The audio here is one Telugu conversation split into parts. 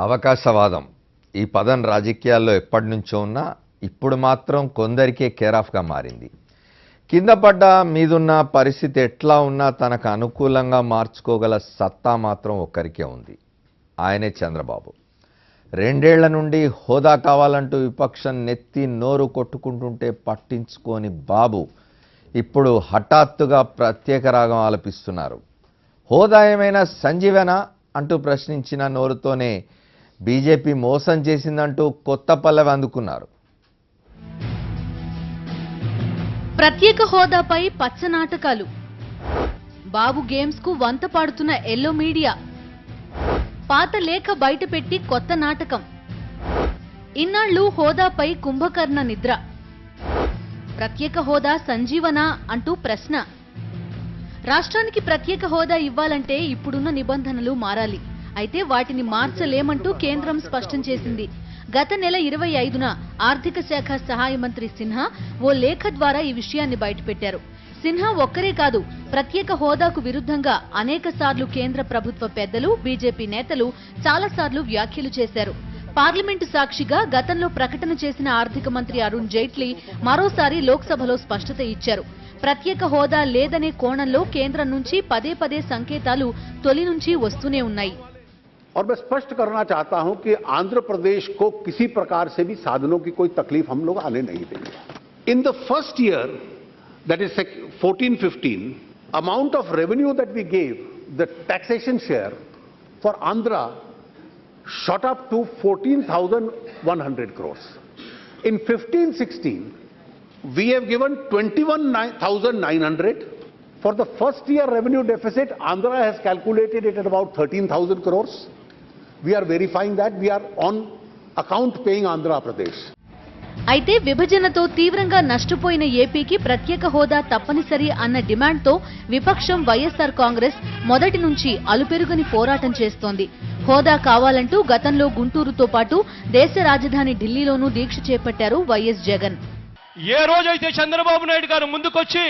అవకాశవాదం ఈ పదం రాజకీయాల్లో ఎప్పటి నుంచో ఉన్నా ఇప్పుడు మాత్రం కొందరికే కేర్ ఆఫ్గా మారింది. కింద పడ్డ మీదున్న పరిస్థితి ఎట్లా ఉన్నా తనకు అనుకూలంగా మార్చుకోగల సత్తా మాత్రం ఒక్కరికే ఉంది. ఆయనే చంద్రబాబు. 2 ఏళ్ల నుండి హోదా కావాలంటూ విపక్షం నెత్తి నోరు కొట్టుకుంటుంటే పట్టించుకోని బాబు ఇప్పుడు హఠాత్తుగా ప్రత్యేక రాగం ఆలపిస్తున్నారు. హోదా ఏమైనా సంజీవన అంటూ ప్రశ్నించిన నోరుతోనే బీజేపీ మోసం చేసిందంటూ కొత్త పల్లవి అందుకున్నారు. ప్రత్యేక హోదాపై పచ్చ నాటకాలు, బాబు గేమ్స్ కు వంత పాడుతున్న ఎల్లో మీడియా, పాత లేఖ బయటపెట్టి కొత్త నాటకం, ఇన్నాళ్లు హోదాపై కుంభకర్ణ నిద్ర, ప్రత్యేక హోదా సంజీవన అంటూ ప్రశ్న. రాష్ట్రానికి ప్రత్యేక హోదా ఇవ్వాలంటే ఇప్పుడున్న నిబంధనలు మారాలి. అయితే వాటిని మార్చలేమంటూ కేంద్రం స్పష్టం చేసింది. గత నెల 25న ఆర్థిక శాఖ సహాయ మంత్రి సిన్హా ఓ లేఖ ద్వారా ఈ విషయాన్ని బయటపెట్టారు. సిన్హా ఒక్కరే కాదు, ప్రత్యేక హోదాకు విరుద్ధంగా అనేకసార్లు కేంద్ర ప్రభుత్వ పెద్దలు, బీజేపీ నేతలు చాలాసార్లు వ్యాఖ్యలు చేశారు. పార్లమెంటు సాక్షిగా గతంలో ప్రకటన చేసిన ఆర్థిక మంత్రి అరుణ్ జైట్లీ మరోసారి లోక్సభలో స్పష్టత ఇచ్చారు. ప్రత్యేక హోదా లేదనే కోణంలో కేంద్రం నుంచి పదే పదే సంకేతాలు తొలి నుంచి వస్తూనే ఉన్నాయి. और मैं स्पष्ट करना चाहता हूं कि आंध्र प्रदेश को किसी प्रकार से भी साधनों की कोई तकलीफ हम लोग आने नहीं देंगे. In the first year, that is 14-15, amount of revenue that we gave, the taxation share for Andhra shot up to 14,100 crores. In 15-16, we have given 21,900. For the first year revenue deficit, Andhra has calculated it at about 13,000 crores. We are verifying that. We are on account paying Andhra Pradesh. అయితే విభజనతో తీవ్రంగా నష్టపోయిన ఏపీకి ప్రత్యేక హోదా తప్పనిసరి అన్న డిమాండ్తో విపక్షం వైఎస్ఆర్ కాంగ్రెస్ మొదటి నుంచి అలుపెరుగని పోరాటం చేస్తోంది. హోదా కావాలంటూ గతంలో గుంటూరుతో పాటు దేశ రాజధాని ఢిల్లీలోనూ దీక్ష చేపట్టారు వైఎస్ జగన్. ఏ రోజైతే చంద్రబాబు నాయుడు గారు ముందుకొచ్చి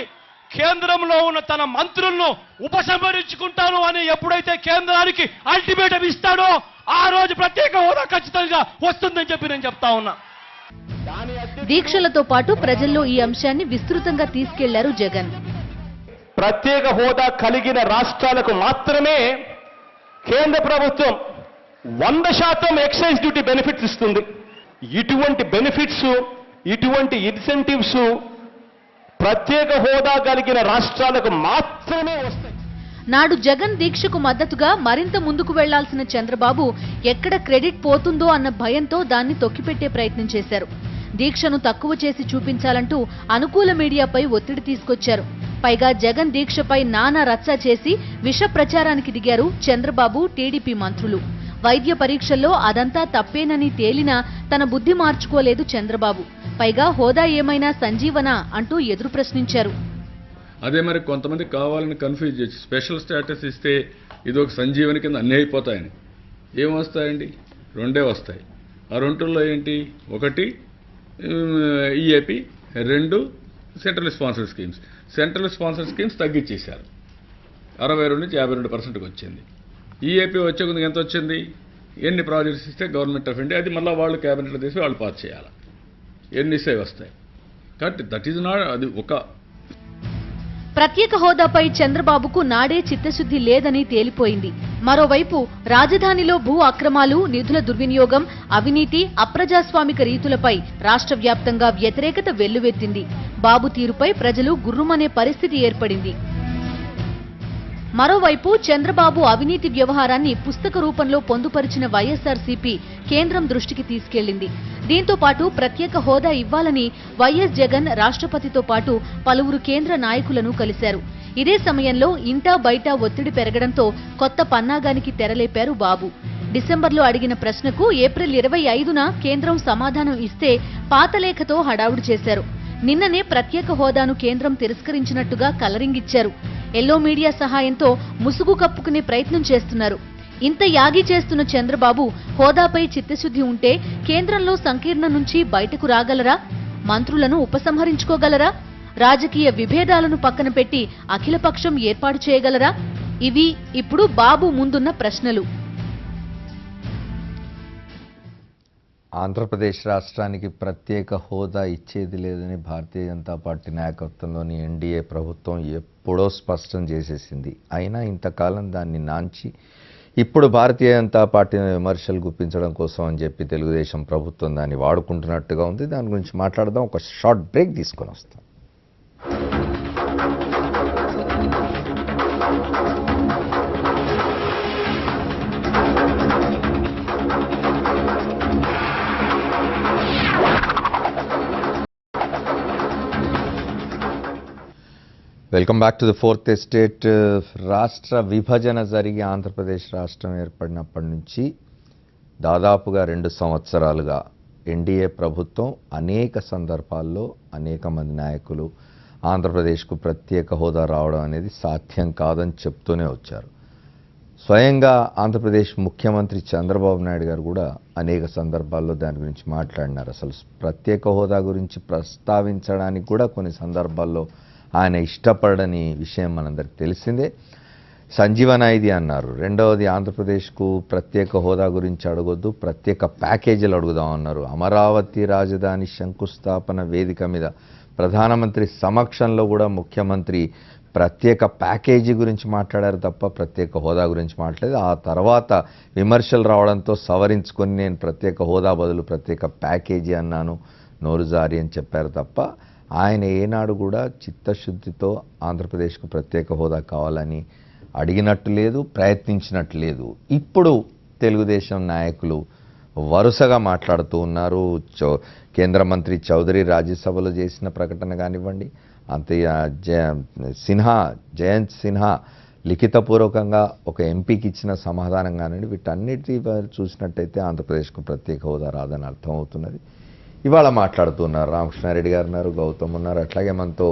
కేంద్రంలో ఉన్న తన మంత్రులను ఉపసంహరించుకుంటాను అని ఎప్పుడైతే కేంద్రానికి అల్టిమేటం ఇస్తాడో ఆ రోజు ప్రత్యేక హోదా ఖచ్చితంగా వస్తుందని చెప్పి నేను చెప్తా ఉన్నా. దీక్షలతో పాటు ప్రజల్లో ఈ అంశాన్ని విస్తృతంగా తీసుకెళ్లారు జగన్. ప్రత్యేక హోదా కలిగిన రాష్ట్రాలకు మాత్రమే కేంద్ర ప్రభుత్వం 100% ఎక్సైజ్ డ్యూటీ బెనిఫిట్స్ ఇస్తుంది. ఇటువంటి బెనిఫిట్స్, ఇటువంటి ఇన్సెంటివ్స్ ప్రత్యేక హోదా కలిగిన రాష్ట్రాలకు మాత్రమే వస్తాయి. నాడు జగన్ దీక్షకు మద్దతుగా మరింత ముందుకు వెళ్లాల్సిన చంద్రబాబు ఎక్కడ క్రెడిట్ పోతుందో అన్న భయంతో దాన్ని తొక్కిపెట్టే ప్రయత్నం చేశారు. దీక్షను తక్కువ చేసి చూపించాలంటూ అనుకూల మీడియాపై ఒత్తిడి తీసుకొచ్చారు. పైగా జగన్ దీక్షపై నానా రచ్చ చేసి విష ప్రచారానికి దిగారు చంద్రబాబు, టీడీపీ మంత్రులు. వైద్య పరీక్షల్లో అదంతా తప్పేనని తేలినా తన బుద్ధి మార్చుకోలేదు చంద్రబాబు. పైగా హోదా ఏమైనా సంజీవన అంటూ ఎదురు ప్రశ్నించారు. అదే మరి కొంతమంది కావాలని కన్ఫ్యూజ్ చేసి స్పెషల్ స్టేటస్ ఇస్తే ఇదొక సంజీవని కింద అన్నీ అయిపోతాయని. ఏం వస్తాయండి? 2 వస్తాయి. ఆ 2లో ఏంటి? 1 EAP, 2 central sponsor schemes. Central sponsor schemes తగ్గించేశారు. 62 నుంచి 52%కి వచ్చింది. ఈఏపీ వచ్చే కొద్దిగా ఎంత వచ్చింది? ఎన్ని ప్రాజెక్ట్స్ ఇస్తే గవర్నమెంట్ ఆఫ్ ఇండియా అది మళ్ళీ వాళ్ళు క్యాబినెట్లో తీసి వాళ్ళు పాస్ చేయాలి. ఎన్ని ఇస్తే వస్తాయి. కాబట్టి దట్ ఈజ్ నాట్ అది ఒక. ప్రత్యేక హోదాపై చంద్రబాబుకు నాడే చిత్తశుద్ధి లేదని తేలిపోయింది. మరోవైపు రాజధానిలో భూ అక్రమాలు, నిధుల దుర్వినియోగం, అవినీతి, అప్రజాస్వామిక రీతులపై రాష్ట్ర వ్యాప్తంగా వ్యతిరేకత వెల్లువెత్తింది. బాబు తీరుపై ప్రజలు గుర్రుమనే పరిస్థితి ఏర్పడింది. మరోవైపు చంద్రబాబు అవినీతి వ్యవహారాన్ని పుస్తక రూపంలో పొందుపరిచిన వైఎస్ఆర్సీపీ కేంద్రం దృష్టికి తీసుకెళ్లింది. దీంతో పాటు ప్రత్యేక హోదా ఇవ్వాలని వైఎస్ జగన్ రాష్ట్రపతితో పాటు పలువురు కేంద్ర నాయకులను కలిశారు. ఇదే సమయంలో ఇంటా బయట ఒత్తిడి పెరగడంతో కొత్త పన్నాగానికి తెరలేపారు బాబు. డిసెంబర్లో అడిగిన ప్రశ్నకు ఏప్రిల్ 25న కేంద్రం సమాధానం ఇస్తే పాత లేఖతో హడావుడి చేశారు. నిన్ననే ప్రత్యేక హోదాను కేంద్రం తిరస్కరించినట్టుగా కలరింగిచ్చారు. ఎల్లో మీడియా సహాయంతో ముసుగు కప్పుకునే ప్రయత్నం చేస్తున్నారు. ఇంత యాగి చేస్తున్న చంద్రబాబు హోదాపై చిత్తశుద్ధి ఉంటే కేంద్రంలో సంకీర్ణం నుంచి బయటకు రాగలరా? మంత్రులను ఉపసంహరించుకోగలరా? రాజకీయ విభేదాలను పక్కన పెట్టి అఖిలపక్షం ఏర్పాటు చేయగలరా? ఇవి ఇప్పుడు బాబు ముందున్న ప్రశ్నలు. ఆంధ్రప్రదేశ్ రాష్ట్రానికి ప్రత్యేక హోదా ఇచ్చేది లేదని భారతీయ జనతా పార్టీ నాయకత్వంలోని ఎన్డీఏ ప్రభుత్వం ఎప్పుడో స్పష్టం చేసేసింది. అయినా ఇంతకాలం దాన్ని నాంచి ఇప్పుడు భారతీయ జనతా పార్టీని విమర్శలు గుప్పించడం కోసం అని చెప్పి తెలుగుదేశం ప్రభుత్వం దాన్ని వాడుకుంటున్నట్టుగా ఉంది. దాని గురించి మాట్లాడదాం. ఒక షార్ట్ బ్రేక్ తీసుకొని వస్తాం. Welcome back to the fourth estate. రాష్ట్ర విభజన జరిగి ఆంధ్రప్రదేశ్ రాష్ట్రం ఏర్పడినప్పటి నుంచి దాదాపుగా 2 సంవత్సరాలుగా ఎన్డీఏ ప్రభుత్వం అనేక సందర్భాల్లో అనేక మంది నాయకులు ఆంధ్రప్రదేశ్కు ప్రత్యేక హోదా రావడం అనేది సాధ్యం కాదని చెప్తూనే వచ్చారు. స్వయంగా ఆంధ్రప్రదేశ్ ముఖ్యమంత్రి చంద్రబాబు నాయుడు గారు కూడా అనేక సందర్భాల్లో దాని గురించి మాట్లాడినారు. అసలు ప్రత్యేక హోదా గురించి ప్రస్తావించడానికి కూడా కొన్ని సందర్భాల్లో ఆయన ఇష్టపడని విషయం మనందరికి తెలిసిందే. సంజీవన ఇది అన్నారు. రెండవది ఆంధ్రప్రదేశ్కు ప్రత్యేక హోదా గురించి అడగొద్దు, ప్రత్యేక ప్యాకేజీలు అడుగుదాం అన్నారు. అమరావతి రాజధాని శంకుస్థాపన వేదిక మీద ప్రధానమంత్రి సమక్షంలో కూడా ముఖ్యమంత్రి ప్రత్యేక ప్యాకేజీ గురించి మాట్లాడారు తప్ప ప్రత్యేక హోదా గురించి మాట్లాడలేదు. ఆ తర్వాత విమర్శలు రావడంతో సవరించుకొని నేను ప్రత్యేక హోదా బదులు ప్రత్యేక ప్యాకేజీ అన్నాను, నోరు జారి అని చెప్పారు తప్ప ఆయన ఏనాడు కూడా చిత్తశుద్ధితో ఆంధ్రప్రదేశ్కు ప్రత్యేక హోదా కావాలని అడిగినట్టు లేదు, ప్రయత్నించినట్టు లేదు. ఇప్పుడు తెలుగుదేశం నాయకులు వరుసగా మాట్లాడుతూ ఉన్నారు. కేంద్ర మంత్రి చౌదరి రాజ్యసభలో చేసిన ప్రకటన కానివ్వండి, అంతే జయంత్ సిన్హా లిఖితపూర్వకంగా ఒక ఎంపీకి ఇచ్చిన సమాధానం కానివ్వండి, వీటన్నిటి చూసినట్టయితే ఆంధ్రప్రదేశ్కు ప్రత్యేక హోదా రాదని అర్థమవుతున్నది. ఇవాళ మాట్లాడుతున్నారు రామకృష్ణారెడ్డి గారు ఉన్నారు, గౌతమ్ ఉన్నారు, అట్లాగే మనతో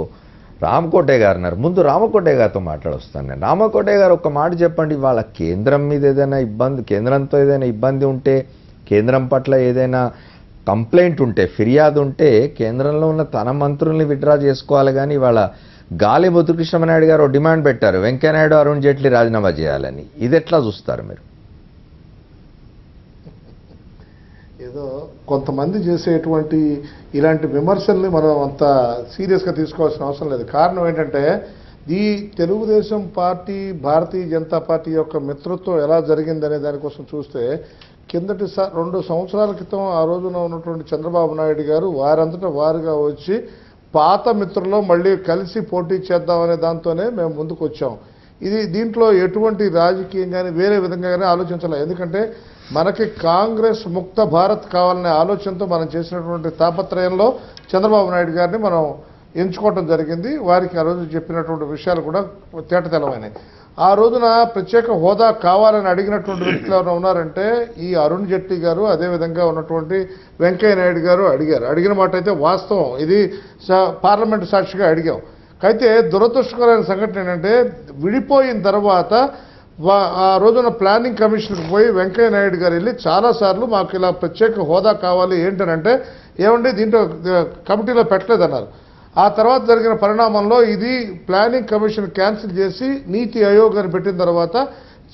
రామకోటే గారు ఉన్నారు. ముందు రామకోటే గారితో మాట్లాడొస్తాను నేను. రామకోటే గారు ఒక మాట చెప్పండి, వాళ్ళ కేంద్రం మీద ఏదైనా ఇబ్బంది, కేంద్రంతో ఏదైనా ఇబ్బంది ఉంటే, కేంద్రం పట్ల ఏదైనా కంప్లైంట్ ఉంటే, ఫిర్యాదు ఉంటే కేంద్రంలో ఉన్న తన మంత్రుల్ని విత్డ్రా చేసుకోవాలి. కానీ వాళ్ళ గాలి ముద్దుకృష్ణమనాయుడు గారు డిమాండ్ పెట్టారు, వెంకయ్యనాయుడు అరుణ్ జైట్లీ రాజీనామా చేయాలని. ఇది ఎట్లా చూస్తారు మీరు? ఏదో కొంతమంది చేసేటువంటి ఇలాంటి విమర్శల్ని మనం అంత సీరియస్గా తీసుకోవాల్సిన అవసరం లేదు. కారణం ఏంటంటే ఈ తెలుగుదేశం పార్టీ భారతీయ జనతా పార్టీ యొక్క మిత్రత్వం ఎలా జరిగిందనే దానికోసం చూస్తే కిందటి 2 సంవత్సరాల క్రితం ఆ రోజున ఉన్నటువంటి చంద్రబాబు నాయుడు గారు వారంతటా వారుగా వచ్చి పాత మిత్రుల్లో మళ్ళీ కలిసి పోటీ చేద్దామనే దాంతోనే మేము ముందుకు వచ్చాం. దీంట్లో ఎటువంటి రాజకీయం కానీ వేరే విధంగా కానీ ఆలోచించలేదు. ఎందుకంటే మనకి కాంగ్రెస్ ముక్త భారత్ కావాలనే ఆలోచనతో మనం చేసినటువంటి తాపత్రయంలో చంద్రబాబు నాయుడు గారిని మనం ఎంచుకోవటం జరిగింది. వారికి ఆ రోజు చెప్పినటువంటి విషయాలు కూడా తేటతెల్లమైనాయి. ఆ రోజున ప్రత్యేక హోదా కావాలని అడిగినటువంటి వ్యక్తులు ఎవరైనా ఉన్నారంటే ఈ అరుణ్ జైట్లీ గారు, అదేవిధంగా ఉన్నటువంటి వెంకయ్య నాయుడు గారు అడిగిన మాట అయితే వాస్తవం. ఇది పార్లమెంటు సాక్షిగా అడిగాం. అయితే దురదృష్టకరమైన సంఘటన ఏంటంటే విడిపోయిన తర్వాత ఆ రోజున ప్లానింగ్ కమిషన్కి పోయి వెంకయ్య నాయుడు గారు వెళ్ళి చాలాసార్లు మాకు ఇలా ప్రత్యేక హోదా కావాలి ఏంటనంటే ఏమండి దీంట్లో కమిటీలో పెట్టలేదన్నారు. ఆ తర్వాత జరిగిన పరిణామంలో ఇది ప్లానింగ్ కమిషన్ క్యాన్సిల్ చేసి నీతి ఆయోగ్ అని పెట్టిన తర్వాత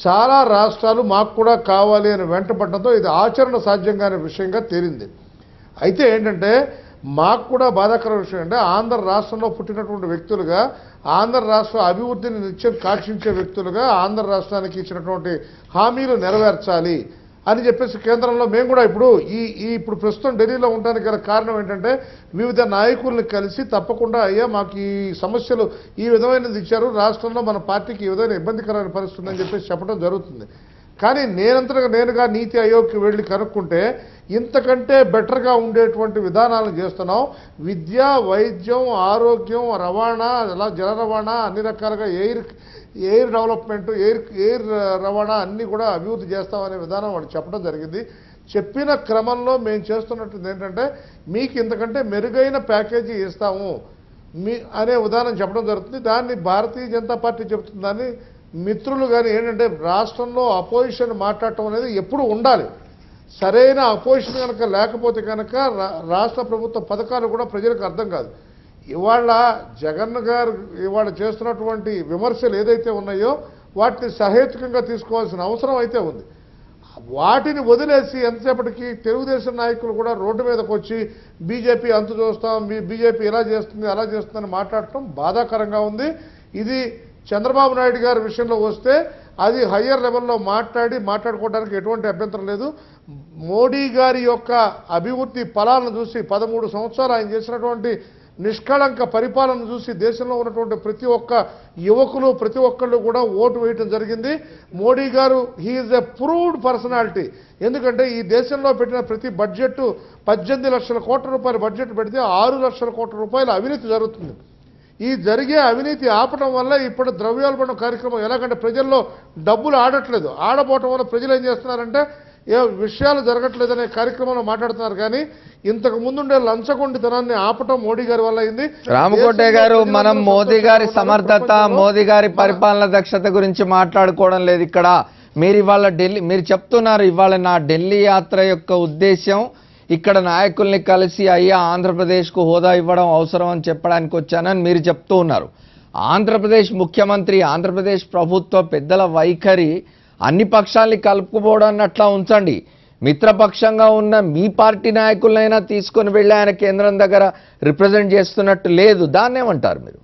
చాలా రాష్ట్రాలు మాకు కూడా కావాలి అని వెంటపడడంతో ఇది ఆచరణ సాధ్యం కాని విషయంగా తేలింది. అయితే ఏంటంటే మాకు కూడా బాధాకర విషయం అంటే ఆంధ్ర రాష్ట్రంలో పుట్టినటువంటి వ్యక్తులుగా, ఆంధ్ర రాష్ట్ర అభివృద్ధిని నిత్యం కాక్షించే వ్యక్తులుగా ఆంధ్ర రాష్ట్రానికి ఇచ్చినటువంటి హామీలు నెరవేర్చాలి అని చెప్పేసి కేంద్రంలో మేము కూడా ఇప్పుడు ప్రస్తుతం ఢిల్లీలో ఉండడానికి గల కారణం ఏంటంటే వివిధ నాయకుల్ని కలిసి తప్పకుండా అయ్యా మాకు ఈ సమస్యలు ఈ విధమైనది ఇచ్చారు, రాష్ట్రంలో మన పార్టీకి ఈ విధమైన ఇబ్బందికరమైన పరిస్థితి ఉందని చెప్పేసి చెప్పడం జరుగుతుంది. కానీ నేనుగా నీతి ఆయోగ్కి వెళ్ళి కనుక్కుంటే ఇంతకంటే బెటర్గా ఉండేటువంటి విధానాలను చేస్తున్నాం. విద్య, వైద్యం, ఆరోగ్యం, రవాణా, అలా జల రవాణా, అన్ని రకాలుగా ఎయిర్ డెవలప్మెంట్, ఎయిర్ రవాణా అన్నీ కూడా అభివృద్ధి చేస్తామనే విధానం వాళ్ళు చెప్పడం జరిగింది. చెప్పిన క్రమంలో మేము చేస్తున్నట్టు ఏంటంటే మీకు ఇంతకంటే మెరుగైన ప్యాకేజీ ఇస్తాము అనే విధానం చెప్పడం జరుగుతుంది. దాన్ని భారతీయ జనతా పార్టీ చెబుతుందని మిత్రులు కానీ ఏంటంటే రాష్ట్రంలో అపోజిషన్ మాట్లాడటం అనేది ఎప్పుడు ఉండాలి. సరైన అపోజిషన్ కనుక లేకపోతే కనుక రాష్ట్ర ప్రభుత్వ పథకాలు కూడా ప్రజలకు అర్థం కాదు. ఇవాళ జగన్ గారు ఇవాళ చేస్తున్నటువంటి విమర్శలు ఏదైతే ఉన్నాయో వాటిని సహేతుకంగా తీసుకోవాల్సిన అవసరం అయితే ఉంది. వాటిని వదిలేసి ఎంతసేపటికి తెలుగుదేశం నాయకులు కూడా రోడ్డు మీదకి వచ్చి బీజేపీ అంతు చూస్తాం, బీజేపీ ఇలా చేస్తుంది అలా చేస్తుందని మాట్లాడటం బాధాకరంగా ఉంది. ఇది చంద్రబాబు నాయుడు గారి విషయంలో వస్తే అది హయ్యర్ లెవెల్లో మాట్లాడుకోవడానికి ఎటువంటి అభ్యంతరం లేదు. మోడీ గారి యొక్క అభివృద్ధి ఫలాలను చూసి 13 సంవత్సరాలు ఆయన చేసినటువంటి నిష్కళంక పరిపాలన చూసి దేశంలో ఉన్నటువంటి ప్రతి ఒక్క యువకులు ప్రతి ఒక్కళ్ళు కూడా ఓటు వేయటం జరిగింది. మోడీ గారు హీఈస్ ఎ ప్రూవ్డ్ పర్సనాలిటీ. ఎందుకంటే ఈ దేశంలో పెట్టిన ప్రతి బడ్జెట్ 18 లక్షల కోట్ల రూపాయల బడ్జెట్ పెడితే 6 లక్షల కోట్ల రూపాయల అవినీతి జరుగుతుంది. ఈ జరిగే అవినీతి ఆపడం వల్ల ఇప్పుడు ద్రవ్యోల్బణం కార్యక్రమం ఎలాగంటే ప్రజల్లో డబ్బులు ఆడపోవటం వల్ల ప్రజలు ఏం చేస్తున్నారంటే ఏ విషయాలు జరగట్లేదనే కార్యక్రమంలో మాట్లాడుతున్నారు. కానీ ఇంతకు ముందుండే లంచగొండితనాన్ని ఆపటం మోడీ గారి వల్ల అయింది. రామకోటే గారు, మనం మోదీ గారి సమర్థత, మోదీ గారి పరిపాలన దక్షత గురించి మాట్లాడుకోవడం లేదు ఇక్కడ. మీరు ఇవాళ మీరు చెప్తున్నారు ఇవాళ నా ఢిల్లీ యాత్ర యొక్క ఉద్దేశం ఇక్కడ నాయకుల్ని కలిసి అయ్యా ఆంధ్రప్రదేశ్కు హోదా ఇవ్వడం అవసరం అని చెప్పడానికి వచ్చానని మీరు చెప్తూ ఉన్నారు. ఆంధ్రప్రదేశ్ ముఖ్యమంత్రి, ఆంధ్రప్రదేశ్ ప్రభుత్వ పెద్దల వైఖరి అన్ని పక్షాల్ని కలుపుకుపోవడాన్ని అట్లా ఉంచండి. మిత్రపక్షంగా ఉన్న మీ పార్టీ నాయకులైనా తీసుకొని వెళ్ళి ఆయన కేంద్రం దగ్గర రిప్రజెంట్ చేస్తున్నట్టు లేదు. దాన్నేమంటారు మీరు?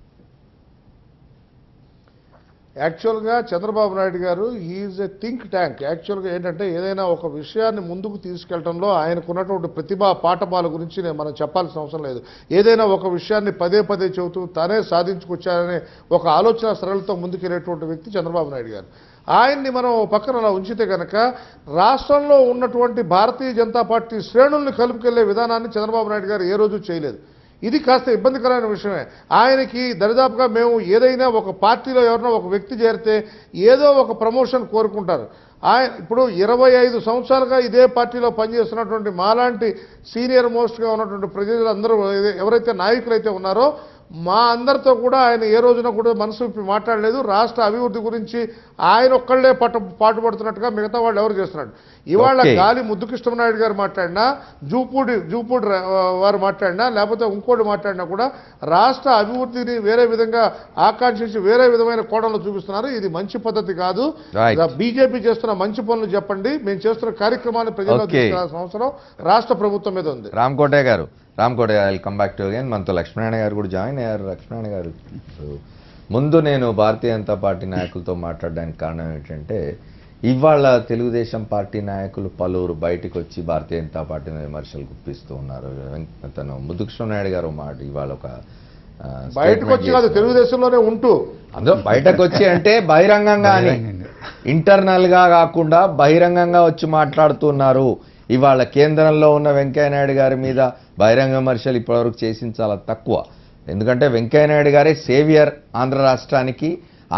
యాక్చువల్గా చంద్రబాబు నాయుడు గారు ఈజ్ ఎ థింక్ ట్యాంక్. యాక్చువల్గా ఏంటంటే ఏదైనా ఒక విషయాన్ని ముందుకు తీసుకెళ్లడంలో ఆయనకున్నటువంటి ప్రతిభా పాఠమాల గురించి మనం చెప్పాల్సిన అవసరం లేదు. ఏదైనా ఒక విషయాన్ని పదే చెబుతూ తానే సాధించుకొచ్చారనే ఒక ఆలోచన సరళతో ముందుకెళ్ళేటువంటి వ్యక్తి చంద్రబాబు నాయుడు గారు. ఆయన్ని మనం పక్కన అలా ఉంచితే కనుక రాష్ట్రంలో ఉన్నటువంటి భారతీయ జనతా పార్టీ శ్రేణుల్ని కలుపుకెళ్లే విధానాన్ని చంద్రబాబు నాయుడు గారు ఏ రోజు చేయలేదు. ఇది కాస్త ఇబ్బందికరమైన విషయమే. ఆయనకి దరిదాపుగా మేము ఏదైనా ఒక పార్టీలో ఎవరైనా ఒక వ్యక్తి చేరితే ఏదో ఒక ప్రమోషన్ కోరుకుంటారు. ఇప్పుడు 25 సంవత్సరాలుగా ఇదే పార్టీలో పనిచేస్తున్నటువంటి మాలాంటి సీనియర్ మోస్ట్గా ఉన్నటువంటి ప్రజలందరూ ఎవరైతే నాయకులైతే ఉన్నారో మా అందరితో కూడా ఆయన ఏ రోజున కూడా మనసు విప్పి మాట్లాడలేదు. రాష్ట్ర అభివృద్ధి గురించి ఆయన ఒక్కళ్లే పాటుపడుతున్నట్టుగా మిగతా వాళ్ళు ఎవరు చేస్తున్నాడు. ఇవాళ గాలి ముద్దుకృష్ణనాయుడు గారు మాట్లాడినా, జూపూడి వారు మాట్లాడినా, లేకపోతే ఇంకోటి మాట్లాడినా కూడా రాష్ట్ర అభివృద్ధిని వేరే విధంగా ఆకాంక్షించి వేరే విధమైన కోణంలో చూపిస్తున్నారు. ఇది మంచి పద్ధతి కాదు. బీజేపీ చేస్తున్న మంచి పనులు చెప్పండి, మేము చేస్తున్న కార్యక్రమాన్ని ప్రజల్లో తీసుకెళ్లాల్సిన అవసరం రాష్ట్ర ప్రభుత్వం మీద ఉంది. రామకోటే గారు, I come back to again. మనతో లక్ష్మీనారాయణ గారు కూడా జాయిన్ అయ్యారు. లక్ష్మీనారాయణ గారు, ముందు నేను భారతీయ జనతా పార్టీ నాయకులతో మాట్లాడడానికి కారణం ఏంటంటే ఇవాళ తెలుగుదేశం పార్టీ నాయకులు పలువురు బయటకు వచ్చి భారతీయ జనతా పార్టీని విమర్శలు గుప్పిస్తూ ఉన్నారు. తను ముద్దుకృష్ణనాయుడు గారు మాట ఇవాళ ఒక బయటకు వచ్చి కాదు, తెలుగుదేశంలోనే ఉంటూ అందులో బయటకు వచ్చి అంటే బహిరంగంగా అని, ఇంటర్నల్ గా కాకుండా బహిరంగంగా వచ్చి మాట్లాడుతున్నారు. ఇవాళ కేంద్రంలో ఉన్న వెంకయ్యనాయుడు గారి మీద బహిరంగ విమర్శలు ఇప్పటివరకు చేసింది చాలా తక్కువ. ఎందుకంటే వెంకయ్యనాయుడు గారే సేవియర్ ఆంధ్ర రాష్ట్రానికి.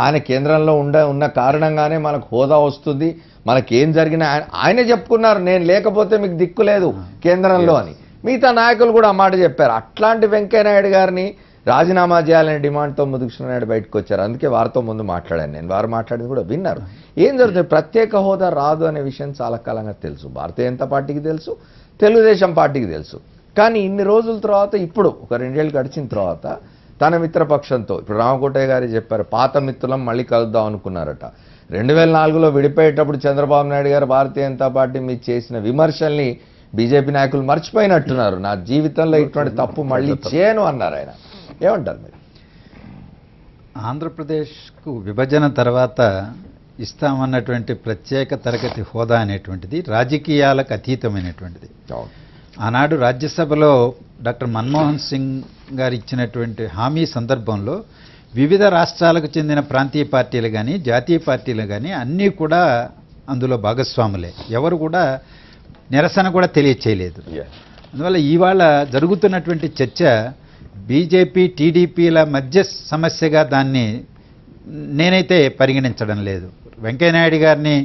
ఆయన కేంద్రంలో ఉన్న కారణంగానే మనకు హోదా వస్తుంది. మనకేం జరిగినా ఆయనే చెప్పుకున్నారు, నేను లేకపోతే మీకు దిక్కు లేదు కేంద్రంలో అని. మిగతా నాయకులు కూడా ఆ మాట చెప్పారు. అట్లాంటి వెంకయ్యనాయుడు గారిని రాజీనామా చేయాలనే డిమాండ్తో ముద్దుకృష్ణనాయుడు బయటకు వచ్చారు. అందుకే వారితో ముందు మాట్లాడాను నేను. వారు మాట్లాడింది కూడా విన్నారు. ఏం జరుగుతుంది, ప్రత్యేక హోదా రాదు అనే విషయం చాలా కాలంగా తెలుసు. భారతీయ జనతా పార్టీకి తెలుసు, తెలుగుదేశం పార్టీకి తెలుసు. కానీ ఇన్ని రోజుల తర్వాత, ఇప్పుడు ఒక 2 ఏళ్ళు గడిచిన తర్వాత తన మిత్రపక్షంతో, ఇప్పుడు రామకోటయ్య గారు చెప్పారు, పాత మిత్రులం మళ్ళీ కలుద్దాం అనుకున్నారట. 2004లో విడిపోయేటప్పుడు చంద్రబాబు నాయుడు గారు భారతీయ జనతా పార్టీ మీద చేసిన విమర్శల్ని బీజేపీ నాయకులు మర్చిపోయినట్టున్నారు. నా జీవితంలో ఇటువంటి తప్పు మళ్ళీ చేయను అన్నారు ఆయన. ఏమంటారు మీరు? ఆంధ్రప్రదేశ్కు విభజన తర్వాత ఇస్తామన్నటువంటి ప్రత్యేక తరగతి హోదా అనేటువంటిది రాజకీయాలకు అతీతమైనటువంటిది. ఆనాడు రాజ్యసభలో డాక్టర్ మన్మోహన్ సింగ్ గారు ఇచ్చినటువంటి హామీ సందర్భంలో వివిధ రాష్ట్రాలకు చెందిన ప్రాంతీయ పార్టీలు కానీ జాతీయ పార్టీలు కానీ అన్నీ కూడా అందులో భాగస్వాములే. ఎవరు కూడా నిరసన కూడా తెలియచేయలేదు. అందువల్ల ఇవాళ జరుగుతున్నటువంటి చర్చ బీజేపీ టీడీపీల మధ్య సమస్యగా దాన్ని నేనైతే పరిగణించడం లేదు. వెంకయ్యనాయుడు గారిని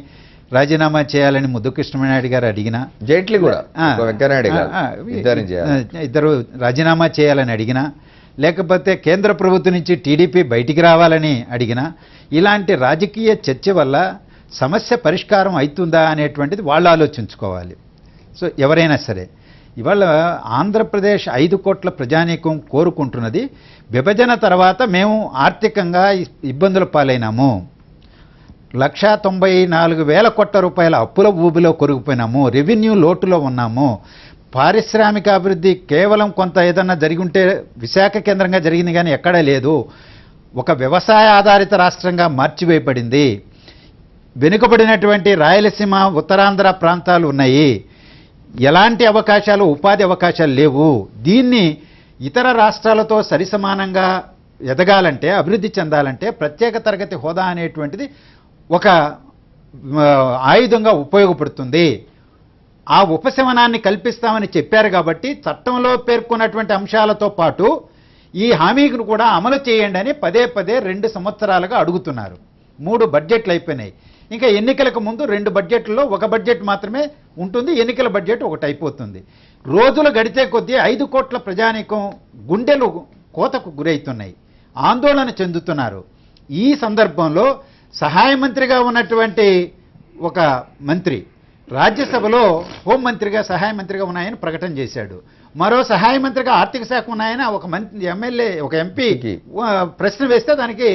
రాజీనామా చేయాలని ముద్దుకృష్ణనాయుడు గారు అడిగినా, జైట్లీ కూడా ఇద్దరు రాజీనామా చేయాలని అడిగినా, లేకపోతే కేంద్ర ప్రభుత్వం నుంచి టీడీపీ బయటికి రావాలని అడిగినా, ఇలాంటి రాజకీయ చర్చ వల్ల సమస్య పరిష్కారం అవుతుందా అనేటువంటిది వాళ్ళు ఆలోచించుకోవాలి. సో ఎవరైనా సరే ఇవాళ ఆంధ్రప్రదేశ్ 5 కోట్ల ప్రజానీకం కోరుకుంటున్నది విభజన తర్వాత మేము ఆర్థికంగా ఇబ్బందుల పాలైనాము, 1,94,000 కోట్ల రూపాయల అప్పుల ఊబిలో కొరిగిపోయినాము, రెవెన్యూ లోటులో ఉన్నాము. పారిశ్రామిక అభివృద్ధి కేవలం కొంత ఏదన్నా జరిగి ఉంటే విశాఖ కేంద్రంగా జరిగింది కానీ ఎక్కడా లేదు. ఒక వ్యవసాయ ఆధారిత రాష్ట్రంగా మార్చివేయబడింది. వెనుకబడినటువంటి రాయలసీమ, ఉత్తరాంధ్ర ప్రాంతాలు ఉన్నాయి. ఎలాంటి అవకాశాలు, ఉపాధి అవకాశాలు లేవు. దీన్ని ఇతర రాష్ట్రాలతో సరిసమానంగా ఎదగాలంటే, అభివృద్ధి చెందాలంటే ప్రత్యేక తరగతి హోదా అనేటువంటిది ఒక ఆయుధంగా ఉపయోగపడుతుంది. ఆ ఉపశమనాన్ని కల్పిస్తామని చెప్పారు కాబట్టి చట్టంలో పేర్కొన్నటువంటి అంశాలతో పాటు ఈ హామీని కూడా అమలు చేయండి అని పదే 2 సంవత్సరాలుగా అడుగుతున్నారు. 3 బడ్జెట్లు అయిపోయినాయి. ఇంకా ఎన్నికలకు ముందు 2 బడ్జెట్లలో ఒక బడ్జెట్ మాత్రమే ఉంటుంది. ఎన్నికల బడ్జెట్ ఒకటి అయిపోతుంది. రోజులు గడిచే కొద్దీ 5 కోట్ల ప్రజానీకం గుండెలు కోతకు గురవుతున్నాయి, ఆందోళన చెందుతున్నారు. ఈ సందర్భంలో సహాయ మంత్రిగా ఉన్నటువంటి ఒక మంత్రి రాజ్యసభలో హోంమంత్రిగా సహాయ మంత్రిగా ఉన్నాయని ప్రకటన చేశాడు. మరో సహాయ మంత్రిగా ఆర్థిక శాఖ ఉన్నాయని ఒక ఎమ్మెల్యే, ఒక ఎంపీ ప్రశ్న వేస్తే దానికి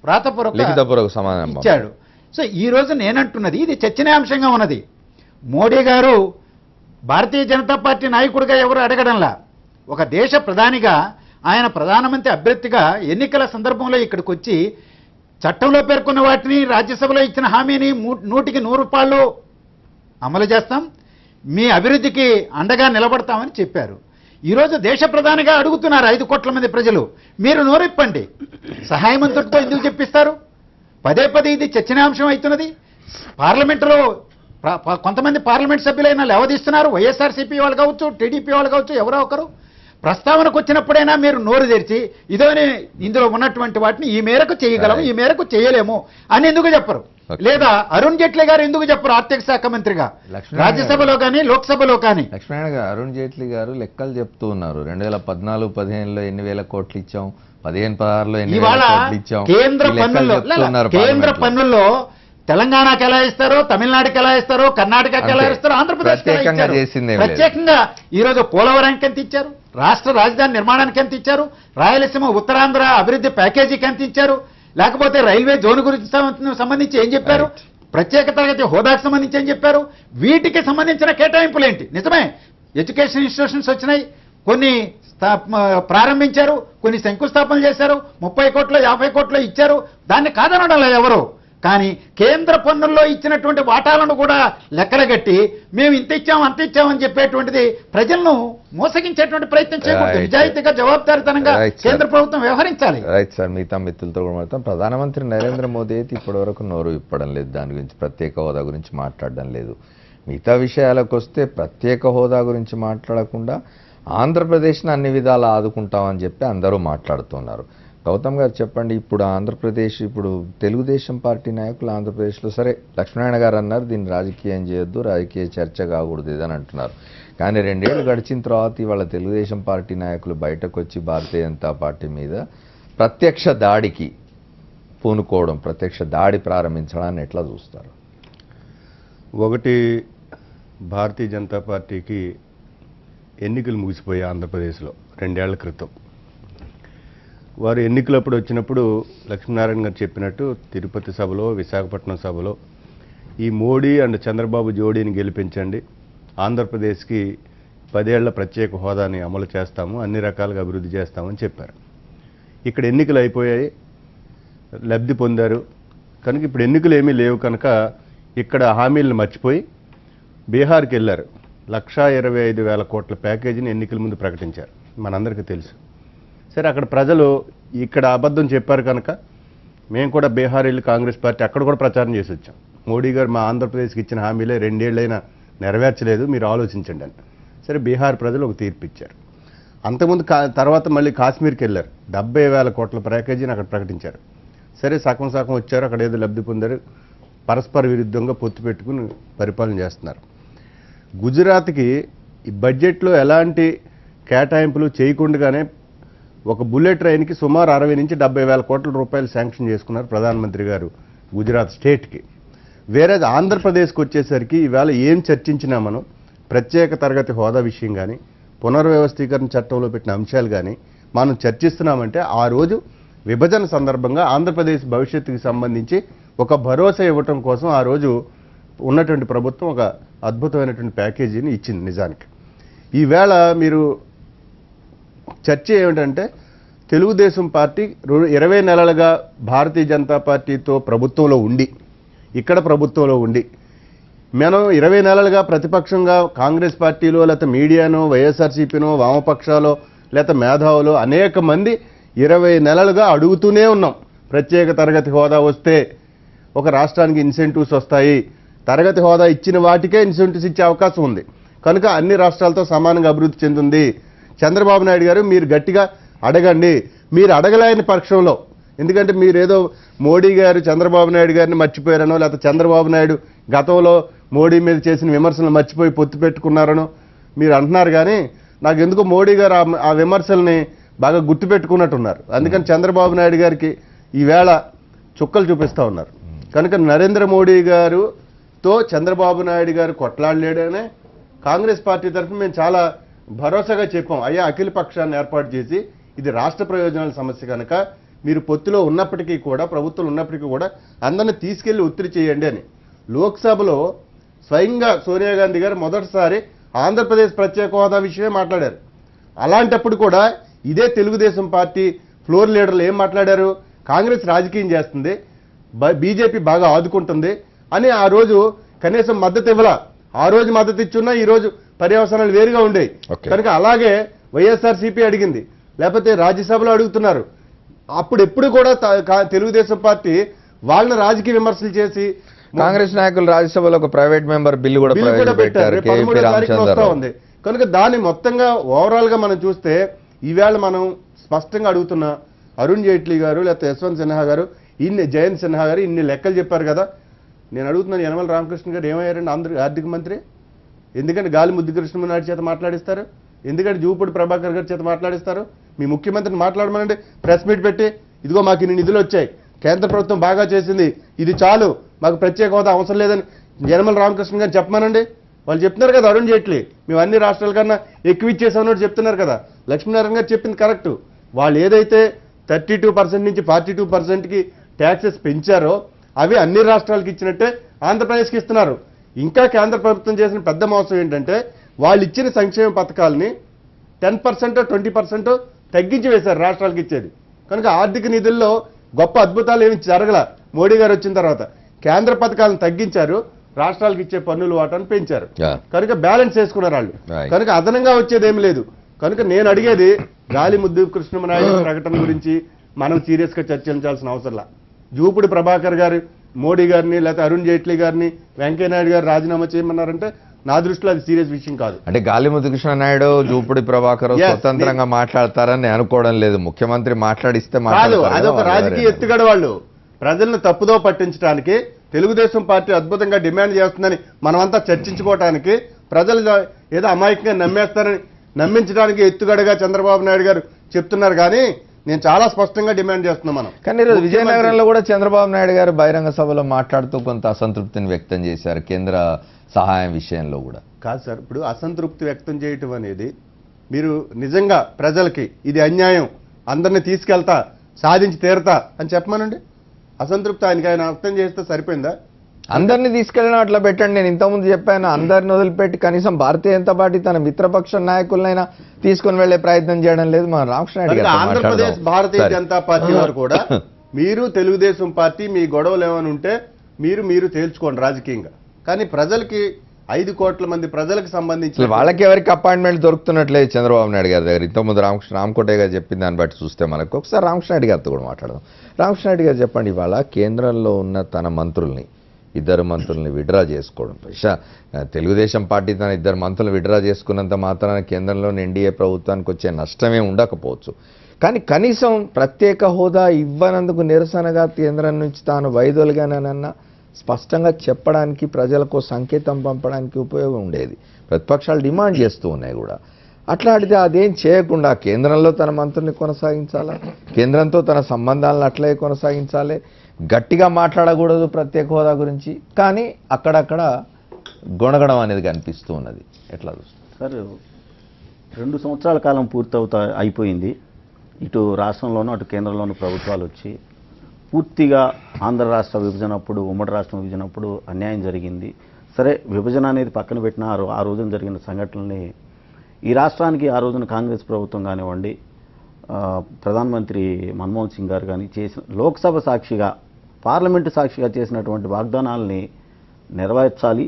రాతపూర్వక సమాధానం ఇచ్చాడు. సో ఈ రోజు నేనంటున్నది ఇది చర్చనీయాంశంగా ఉన్నది. మోడీ గారు భారతీయ జనతా పార్టీ నాయకుడిగా ఎవరు అడగడంలా, ఒక దేశ ప్రధానిగా ఆయన ప్రధానమంత్రి అభ్యర్థిగా ఎన్నికల సందర్భంలో ఇక్కడికి వచ్చి చట్టంలో పేర్కొన్న వాటిని, రాజ్యసభలో ఇచ్చిన హామీని 100కి 100 అమలు చేస్తాం, మీ అభివృద్ధికి అండగా నిలబడతామని చెప్పారు. ఈరోజు దేశ ప్రధానిగా అడుగుతున్నారు 5 కోట్ల మంది ప్రజలు, మీరు నోరెప్పండి. సహాయ మంత్రితో ఎందుకు చెప్పిస్తారు? పదే ఇది చర్చనీయాంశం అవుతున్నది. పార్లమెంటులో కొంతమంది పార్లమెంట్ సభ్యులైనా లేవదీస్తున్నారు. వైఎస్ఆర్సీపీ వాళ్ళు కావచ్చు, టీడీపీ వాళ్ళు కావచ్చు, ఎవరో ఒకరు ప్రస్తావనకు వచ్చినప్పుడైనా మీరు నోరు తెరిచి ఇదోనే ఇందులో ఉన్నటువంటి వాటిని ఈ మేరకు చేయగలము, ఈ మేరకు చేయలేము అని ఎందుకు చెప్పరు? లేదా అరుణ్ జైట్లీ గారు ఎందుకు చెప్పరు? ఆర్థిక శాఖ మంత్రిగా రాజ్యసభలో కానీ లోక్సభలో కానీ. లక్ష్మీనారాయణ గారు, అరుణ్ జైట్లీ గారు లెక్కలు చెప్తూ ఉన్నారు. 2014-15లో ఎన్ని వేల కోట్లు ఇచ్చాం, 15-16లో ఎన్ని వేల కోట్లు ఇచ్చాం. కేంద్ర పన్నుల్లో తెలంగాణకి ఎలా ఇస్తారో, తమిళనాడుకి ఎలా ఇస్తారో, కర్ణాటకకి ఎలా ఇస్తారో, ఆంధ్రప్రదేశ్ ప్రత్యేకంగా ఈరోజు పోలవరానికి ఎంత ఇచ్చారు, రాష్ట్ర రాజధాని నిర్మాణానికి ఎంత ఇచ్చారు, రాయలసీమ ఉత్తరాంధ్ర అభివృద్ధి ప్యాకేజీకి ఎంత ఇచ్చారు, లేకపోతే రైల్వే జోన్ గురించి సంబంధించి ఏం చెప్పారు, ప్రత్యేక తరగతి హోదాకు సంబంధించి ఏం చెప్పారు, వీటికి సంబంధించిన కేటాయింపులేంటి? నిజమే ఎడ్యుకేషన్ ఇన్స్టిట్యూషన్స్ వచ్చినాయి, కొన్ని ప్రారంభించారు, కొన్ని శంకుస్థాపనలు చేశారు, 30 కోట్లు 50 కోట్లు ఇచ్చారు, దాన్ని కాదనడం లేదు ఎవరు. కానీ కేంద్ర పన్నుల్లో ఇచ్చినటువంటి వాటాలను కూడా లెక్కలగట్టి మేము ఇంత ఇచ్చాం అంత ఇచ్చామని చెప్పేటువంటిది ప్రజలను మోసగించేటువంటి ప్రయత్నం చేయకూడదు. నిజాయితీగా జవాబుదారీతనంగా కేంద్ర ప్రభుత్వం వ్యవహరించాలి. రైట్ సార్, మిగతా మిత్రులతో కూడా మాత్రం ప్రధానమంత్రి నరేంద్ర మోదీ అయితే ఇప్పటివరకు నోరు ఇప్పడం లేదు, దాని గురించి ప్రత్యేక హోదా గురించి మాట్లాడడం లేదు. మిగతా విషయాలకు వస్తే ప్రత్యేక హోదా గురించి మాట్లాడకుండా ఆంధ్రప్రదేశ్ని అన్ని విధాలు ఆదుకుంటామని చెప్పి అందరూ మాట్లాడుతున్నారు. గౌతమ్ గారు చెప్పండి, ఇప్పుడు ఆంధ్రప్రదేశ్, ఇప్పుడు తెలుగుదేశం పార్టీ నాయకులు ఆంధ్రప్రదేశ్లో, సరే లక్ష్మీనారాయణ గారు అన్నారు దీన్ని రాజకీయం చేయొద్దు, రాజకీయ చర్చ కాకూడదు ఇదని అంటున్నారు. కానీ 2 ఏళ్ళు గడిచిన తర్వాత ఇవాళ తెలుగుదేశం పార్టీ నాయకులు బయటకు వచ్చి భారతీయ జనతా పార్టీ మీద ప్రత్యక్ష దాడికి పూనుకోవడం, ప్రత్యక్ష దాడి ప్రారంభించడాన్ని ఎట్లా చూస్తారు? ఒకటి, భారతీయ జనతా పార్టీకి ఎన్నికలు ముగిసిపోయాయి ఆంధ్రప్రదేశ్లో 2 ఏళ్ల క్రితం. వారు ఎన్నికలప్పుడు వచ్చినప్పుడు లక్ష్మీనారాయణ గారు చెప్పినట్టు తిరుపతి సభలో, విశాఖపట్నం సభలో ఈ మోడీ అండ్ చంద్రబాబు జోడీని గెలిపించండి, ఆంధ్రప్రదేశ్కి 10 ఏళ్ల ప్రత్యేక హోదాని అమలు చేస్తాము, అన్ని రకాలుగా అభివృద్ధి చేస్తామని చెప్పారు. ఇక్కడ ఎన్నికలు అయిపోయాయి, లబ్ధి పొందారు కనుక ఇప్పుడు ఎన్నికలు ఏమీ లేవు కనుక ఇక్కడ హామీలను మర్చిపోయి బీహార్కి వెళ్ళారు. 1,25,000 కోట్ల ప్యాకేజీని ఎన్నికల ముందు ప్రకటించారు, మనందరికీ తెలుసు. సరే, అక్కడ ప్రజలు ఇక్కడ అబద్ధం చెప్పారు కనుక మేము కూడా బీహార్ వెళ్ళి కాంగ్రెస్ పార్టీ అక్కడ కూడా ప్రచారం చేసి వచ్చాం. మోడీ గారు మా ఆంధ్రప్రదేశ్కి ఇచ్చిన హామీలే 2 ఏళ్ళైనా నెరవేర్చలేదు, మీరు ఆలోచించండి అని. సరే, బీహార్ ప్రజలు ఒక తీర్పు ఇచ్చారు. అంతకుముందు తర్వాత మళ్ళీ కాశ్మీర్కి వెళ్ళారు, 70,000 కోట్ల ప్యాకేజీని అక్కడ ప్రకటించారు. సరే, సగం వచ్చారు, అక్కడ ఏదో లబ్ధి పొందారు, పరస్పర విరుద్ధంగా పొత్తు పెట్టుకుని పరిపాలన చేస్తున్నారు. గుజరాత్కి ఈ బడ్జెట్లో ఎలాంటి కేటాయింపులు చేయకుండానే ఒక బుల్లెట్ ట్రైన్కి సుమారు 60 నుంచి 70,000 కోట్ల రూపాయలు శాంక్షన్ చేసుకున్నారు ప్రధానమంత్రి గారు గుజరాత్ స్టేట్కి. వేరే ఆంధ్రప్రదేశ్కి వచ్చేసరికి ఈవేళ ఏం చర్చించినా మనం ప్రత్యేక తరగతి హోదా విషయం కానీ, పునర్వ్యవస్థీకరణ చట్టంలో పెట్టిన అంశాలు కానీ మనం చర్చిస్తున్నామంటే ఆ రోజు విభజన సందర్భంగా ఆంధ్రప్రదేశ్ భవిష్యత్తుకి సంబంధించి ఒక భరోసా ఇవ్వటం కోసం ఆ రోజు ఉన్నటువంటి ప్రభుత్వం ఒక అద్భుతమైనటువంటి ప్యాకేజీని ఇచ్చింది నిజానికి. ఈవేళ మీరు చర్చ ఏమిటంటే తెలుగుదేశం పార్టీ 20 నెలలుగా భారతీయ జనతా పార్టీతో ప్రభుత్వంలో ఉండి ప్రభుత్వంలో ఉండి మనం 20 నెలలుగా ప్రతిపక్షంగా కాంగ్రెస్ పార్టీలో లేకపోతే మీడియానో వైఎస్ఆర్సీపీనో వామపక్షాలో లేకపోతే మేధావులు అనేక మంది 20 నెలలుగా అడుగుతూనే ఉన్నాం. ప్రత్యేక తరగతి హోదా వస్తే ఒక రాష్ట్రానికి ఇన్సెంటివ్స్ వస్తాయి, తరగతి హోదా ఇచ్చిన వాటికే ఇన్సెంటివ్స్ ఇచ్చే అవకాశం ఉంది కనుక అన్ని రాష్ట్రాలతో సమానంగా అభివృద్ధి చెందుతుంది. చంద్రబాబు నాయుడు గారు మీరు గట్టిగా అడగండి. మీరు అడగలేని పక్షంలో, ఎందుకంటే మీరేదో మోడీ గారు చంద్రబాబు నాయుడు గారిని మర్చిపోయారనో లేకపోతే చంద్రబాబు నాయుడు గతంలో మోడీ మీద చేసిన విమర్శలు మర్చిపోయి పొత్తు పెట్టుకున్నారనో మీరు అంటున్నారు. కానీ నాకు ఎందుకో మోడీ గారు ఆ విమర్శల్ని బాగా గుర్తుపెట్టుకున్నట్టున్నారు. అందుకని చంద్రబాబు నాయుడు గారికి ఈవేళ చుక్కలు చూపిస్తూ ఉన్నారు. కనుక నరేంద్ర మోడీ గారుతో చంద్రబాబు నాయుడు గారు కొట్లాడలేడనే కాంగ్రెస్ పార్టీ తరఫున మేము చాలా భరోసాగా చెప్పాం. అయ్యా అఖిల పక్షాన్ని ఏర్పాటు చేసి ఇది రాష్ట్ర ప్రయోజనాల సమస్య కనుక మీరు పొత్తులో ఉన్నప్పటికీ కూడా ప్రభుత్వం ఉన్నప్పటికీ కూడా అందరిని తీసుకెళ్లి ఒత్తిడి చేయండి అని లోక్సభలో స్వయంగా సోనియా గాంధీ గారు మొదటిసారి ఆంధ్రప్రదేశ్ ప్రత్యేక హోదా విషయమే మాట్లాడారు. అలాంటప్పుడు కూడా ఇదే తెలుగుదేశం పార్టీ ఫ్లోర్ లీడర్లు ఏం మాట్లాడారు? కాంగ్రెస్ రాజకీయం చేస్తుంది, బీజేపీ బాగా ఆదుకుంటుంది అని ఆ రోజు కనీసం మద్దతు ఇవ్వాల. ఆ రోజు మద్దతు ఇచ్చున్నా ఈ రోజు పర్యవసనాలు వేరుగా ఉండేవి. కనుక అలాగే వైఎస్ఆర్సీపీ అడిగింది, లేకపోతే రాజ్యసభలో అడుగుతున్నారు. అప్పుడు ఎప్పుడు కూడా తెలుగుదేశం పార్టీ వాళ్ళని రాజకీయ విమర్శలు చేసి కాంగ్రెస్ నాయకులు రాజ్యసభలో ఒక ప్రైవేట్ మెంబర్ బిల్లు కూడా పెట్టారు. 13వ తారీఖున వస్తా ఉంది. కనుక దాన్ని మొత్తంగా ఓవరాల్ గా మనం చూస్తే ఈవేళ మనం స్పష్టంగా అడుగుతున్న అరుణ్ జైట్లీ గారు లేకపోతే యశ్వంత్ సిన్హా గారు జయంత్ సిన్హా గారు ఇన్ని లెక్కలు చెప్పారు కదా. నేను అడుగుతున్నాను, యనమల రామకృష్ణ గారు ఏమయ్యారండి ఆర్థిక మంత్రి? ఎందుకంటే గాలి ముద్దుకృష్ణమనాయుడు చేత మాట్లాడిస్తారు? ఎందుకంటే జూపూడి ప్రభాకర్ గారి చేత మాట్లాడిస్తారు? మీ ముఖ్యమంత్రిని మాట్లాడమనండి, ప్రెస్ మీట్ పెట్టి ఇదిగో మాకు ఇన్ని నిధులు వచ్చాయి, కేంద్ర ప్రభుత్వం బాగా చేసింది, ఇది చాలు, మాకు ప్రత్యేక హోదా అవసరం లేదని యనమల రామకృష్ణ గారు చెప్పమనండి. వాళ్ళు చెప్తున్నారు కదా, అరుణ్ జైట్లీ మేము అన్ని రాష్ట్రాల కన్నా ఎక్కువ ఇచ్చేసామన్నట్టు చెప్తున్నారు కదా. లక్ష్మీనారాయణ గారు చెప్పింది కరెక్ట్. వాళ్ళు ఏదైతే 32% నుంచి 42%కి ట్యాక్సెస్ పెంచారో అవి అన్ని రాష్ట్రాలకు ఇచ్చినట్టే ఆంధ్రప్రదేశ్కి ఇస్తున్నారు. ఇంకా కేంద్ర ప్రభుత్వం చేసిన పెద్ద మోసం ఏంటంటే వాళ్ళు ఇచ్చిన సంక్షేమ పథకాలని 10% 20% తగ్గించి వేశారు రాష్ట్రాలకు ఇచ్చేది. కనుక ఆర్థిక నిధుల్లో గొప్ప అద్భుతాలు ఏమి జరగల. మోడీ గారు వచ్చిన తర్వాత కేంద్ర పథకాలను తగ్గించారు, రాష్ట్రాలకు ఇచ్చే పన్నులు వాటాను పెంచారు. కనుక బ్యాలెన్స్ చేసుకున్నారు వాళ్ళు. కనుక అదనంగా వచ్చేదేమి లేదు. కనుక నేను అడిగేది గాలి ముద్దు కృష్ణమనాయుడు ప్రకటన గురించి మనం సీరియస్ గా చర్చించాల్సిన అవసరంలా. జూపూడి ప్రభాకర్ గారు మోడీ గారిని లేకపోతే అరుణ్ జైట్లీ గారిని వెంకయ్యనాయుడు గారు రాజీనామా చేయమన్నారంటే నా దృష్టిలో అది సీరియస్ విషయం కాదు. అంటే గాలి ముద్దు నాయుడు జూపూడి ప్రభాకర్ స్వతంత్రంగా మాట్లాడతారని నేను అనుకోవడం లేదు. ముఖ్యమంత్రి మాట్లాడిస్తే అదొక రాజకీయ ఎత్తుగడ. వాళ్ళు ప్రజలను తప్పుదో పట్టించడానికి తెలుగుదేశం పార్టీ అద్భుతంగా డిమాండ్ చేస్తుందని మనమంతా చర్చించుకోవటానికి ప్రజలు ఏదో అమాయకంగా నమ్మేస్తారని నమ్మించడానికి ఎత్తుగడగా చంద్రబాబు నాయుడు గారు చెప్తున్నారు. కానీ నేను చాలా స్పష్టంగా డిమాండ్ చేస్తున్నాం మనం. కానీ ఈరోజు విజయనగరంలో కూడా చంద్రబాబు నాయుడు గారు బహిరంగ సభలో మాట్లాడుతూ కొంత అసంతృప్తిని వ్యక్తం చేశారు కేంద్ర సహాయం విషయంలో కూడా. కాదు సార్, ఇప్పుడు అసంతృప్తి వ్యక్తం చేయటం అనేది మీరు నిజంగా ప్రజలకి ఇది అన్యాయం, అందరినీ తీసుకెళ్తా, సాధించి తీరతా అని చెప్పమనండి. అసంతృప్తి ఆయన అర్థం చేస్తే సరిపోయిందా? అందరినీ తీసుకెళ్ళిన అట్లా పెట్టండి. నేను ఇంతకుముందు చెప్పాను, అందరిని వదిలిపెట్టి కనీసం భారతీయ జనతా పార్టీ తన మిత్రపక్ష నాయకులనైనా తీసుకుని వెళ్లే ప్రయత్నం చేయడం లేదు. మన రామకృష్ణ ఆంధ్రప్రదేశ్ భారతీయ జనతా పార్టీ వారు కూడా మీరు తెలుగుదేశం పార్టీ మీ గొడవలు ఏమైనా ఉంటే మీరు తేల్చుకోండి రాజకీయంగా. కానీ ప్రజలకి 5 కోట్ల మంది ప్రజలకు సంబంధించి వాళ్ళకి ఎవరికి అపాయింట్మెంట్ దొరుకుతున్నట్లేదు చంద్రబాబు నాయుడు గారి దగ్గర. ఇంతకుముందు రామకోటయ్య గారు చెప్పిన దాన్ని బట్టి చూస్తే మనకు ఒకసారి రామకృష్ణ రెడ్డి గారితో కూడా మాట్లాడదాం. రామకృష్ణ రెడ్డి గారు చెప్పండి, ఇవాళ కేంద్రంలో ఉన్న తన మంత్రుల్ని 2 మంత్రుల్ని విడ్రా చేసుకోవడం, తెలుగుదేశం పార్టీ తన 2 మంత్రులను విడ్రా చేసుకున్నంత మాత్రాన కేంద్రంలోని ఎన్డీఏ ప్రభుత్వానికి వచ్చే నష్టమే ఉండకపోవచ్చు. కానీ కనీసం ప్రత్యేక హోదా ఇవ్వనందుకు నిరసనగా కేంద్రం నుంచి తాను వైదొలిగానన్న స్పష్టంగా చెప్పడానికి, ప్రజలకు సంకేతం పంపడానికి ఉపయోగం ఉండేది. ప్రతిపక్షాలు డిమాండ్ చేస్తూ ఉన్నాయి కూడా. అట్లాంటిది అదేం చేయకుండా కేంద్రంలో తన మంత్రుల్ని కొనసాగించాలా, కేంద్రంతో తన సంబంధాలను అట్లే కొనసాగించాలి, గట్టిగా మాట్లాడకూడదు ప్రత్యేక హోదా గురించి, కానీ అక్కడక్కడ గొణగడం అనేది కనిపిస్తూ ఉన్నది. ఎట్లా చూస్తారు సార్? 2 సంవత్సరాల కాలం అయిపోయింది. ఇటు రాష్ట్రంలోనూ అటు కేంద్రంలోనూ ప్రభుత్వాలు వచ్చి పూర్తిగా ఆంధ్ర రాష్ట్ర విభజన అప్పుడు, ఉమ్మడి రాష్ట్రం విభజన అప్పుడు అన్యాయం జరిగింది. సరే, విభజన అనేది పక్కన పెట్టిన ఆ రోజున జరిగిన సంఘటనల్ని ఈ రాష్ట్రానికి ఆ రోజున కాంగ్రెస్ ప్రభుత్వం కానివ్వండి, ప్రధానమంత్రి మన్మోహన్ సింగ్ గారు కానీ చేసిన లోక్సభ సాక్షిగా, పార్లమెంటు సాక్షిగా చేసినటువంటి వాగ్దానాలని నెరవేర్చాలి.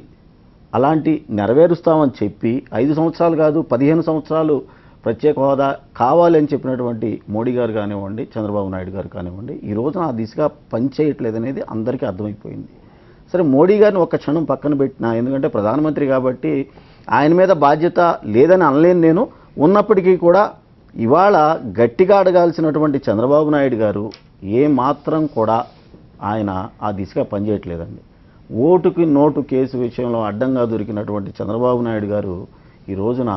అలాంటి నెరవేరుస్తామని చెప్పి 5 సంవత్సరాలు కాదు 15 సంవత్సరాలు ప్రత్యేక హోదా కావాలి అని చెప్పినటువంటి మోడీ గారు కానివ్వండి, చంద్రబాబు నాయుడు గారు కానివ్వండి, ఈ రోజున ఆ దిశగా పనిచేయట్లేదనేది అందరికీ అర్థమైపోయింది. సరే, మోడీ గారిని ఒక్క క్షణం పక్కన పెట్టినా, ఎందుకంటే ప్రధానమంత్రి కాబట్టి ఆయన మీద బాధ్యత లేదని అనలేను నేను. ఉన్నప్పటికీ కూడా ఇవాళ గట్టిగా అడగాల్సినటువంటి చంద్రబాబు నాయుడు గారు ఏ మాత్రం కూడా ఆయన ఆ దిశగా పనిచేయట్లేదండి. ఓటుకి నోటు కేసు విషయంలో అడ్డంగా దొరికినటువంటి చంద్రబాబు నాయుడు గారు ఈ రోజున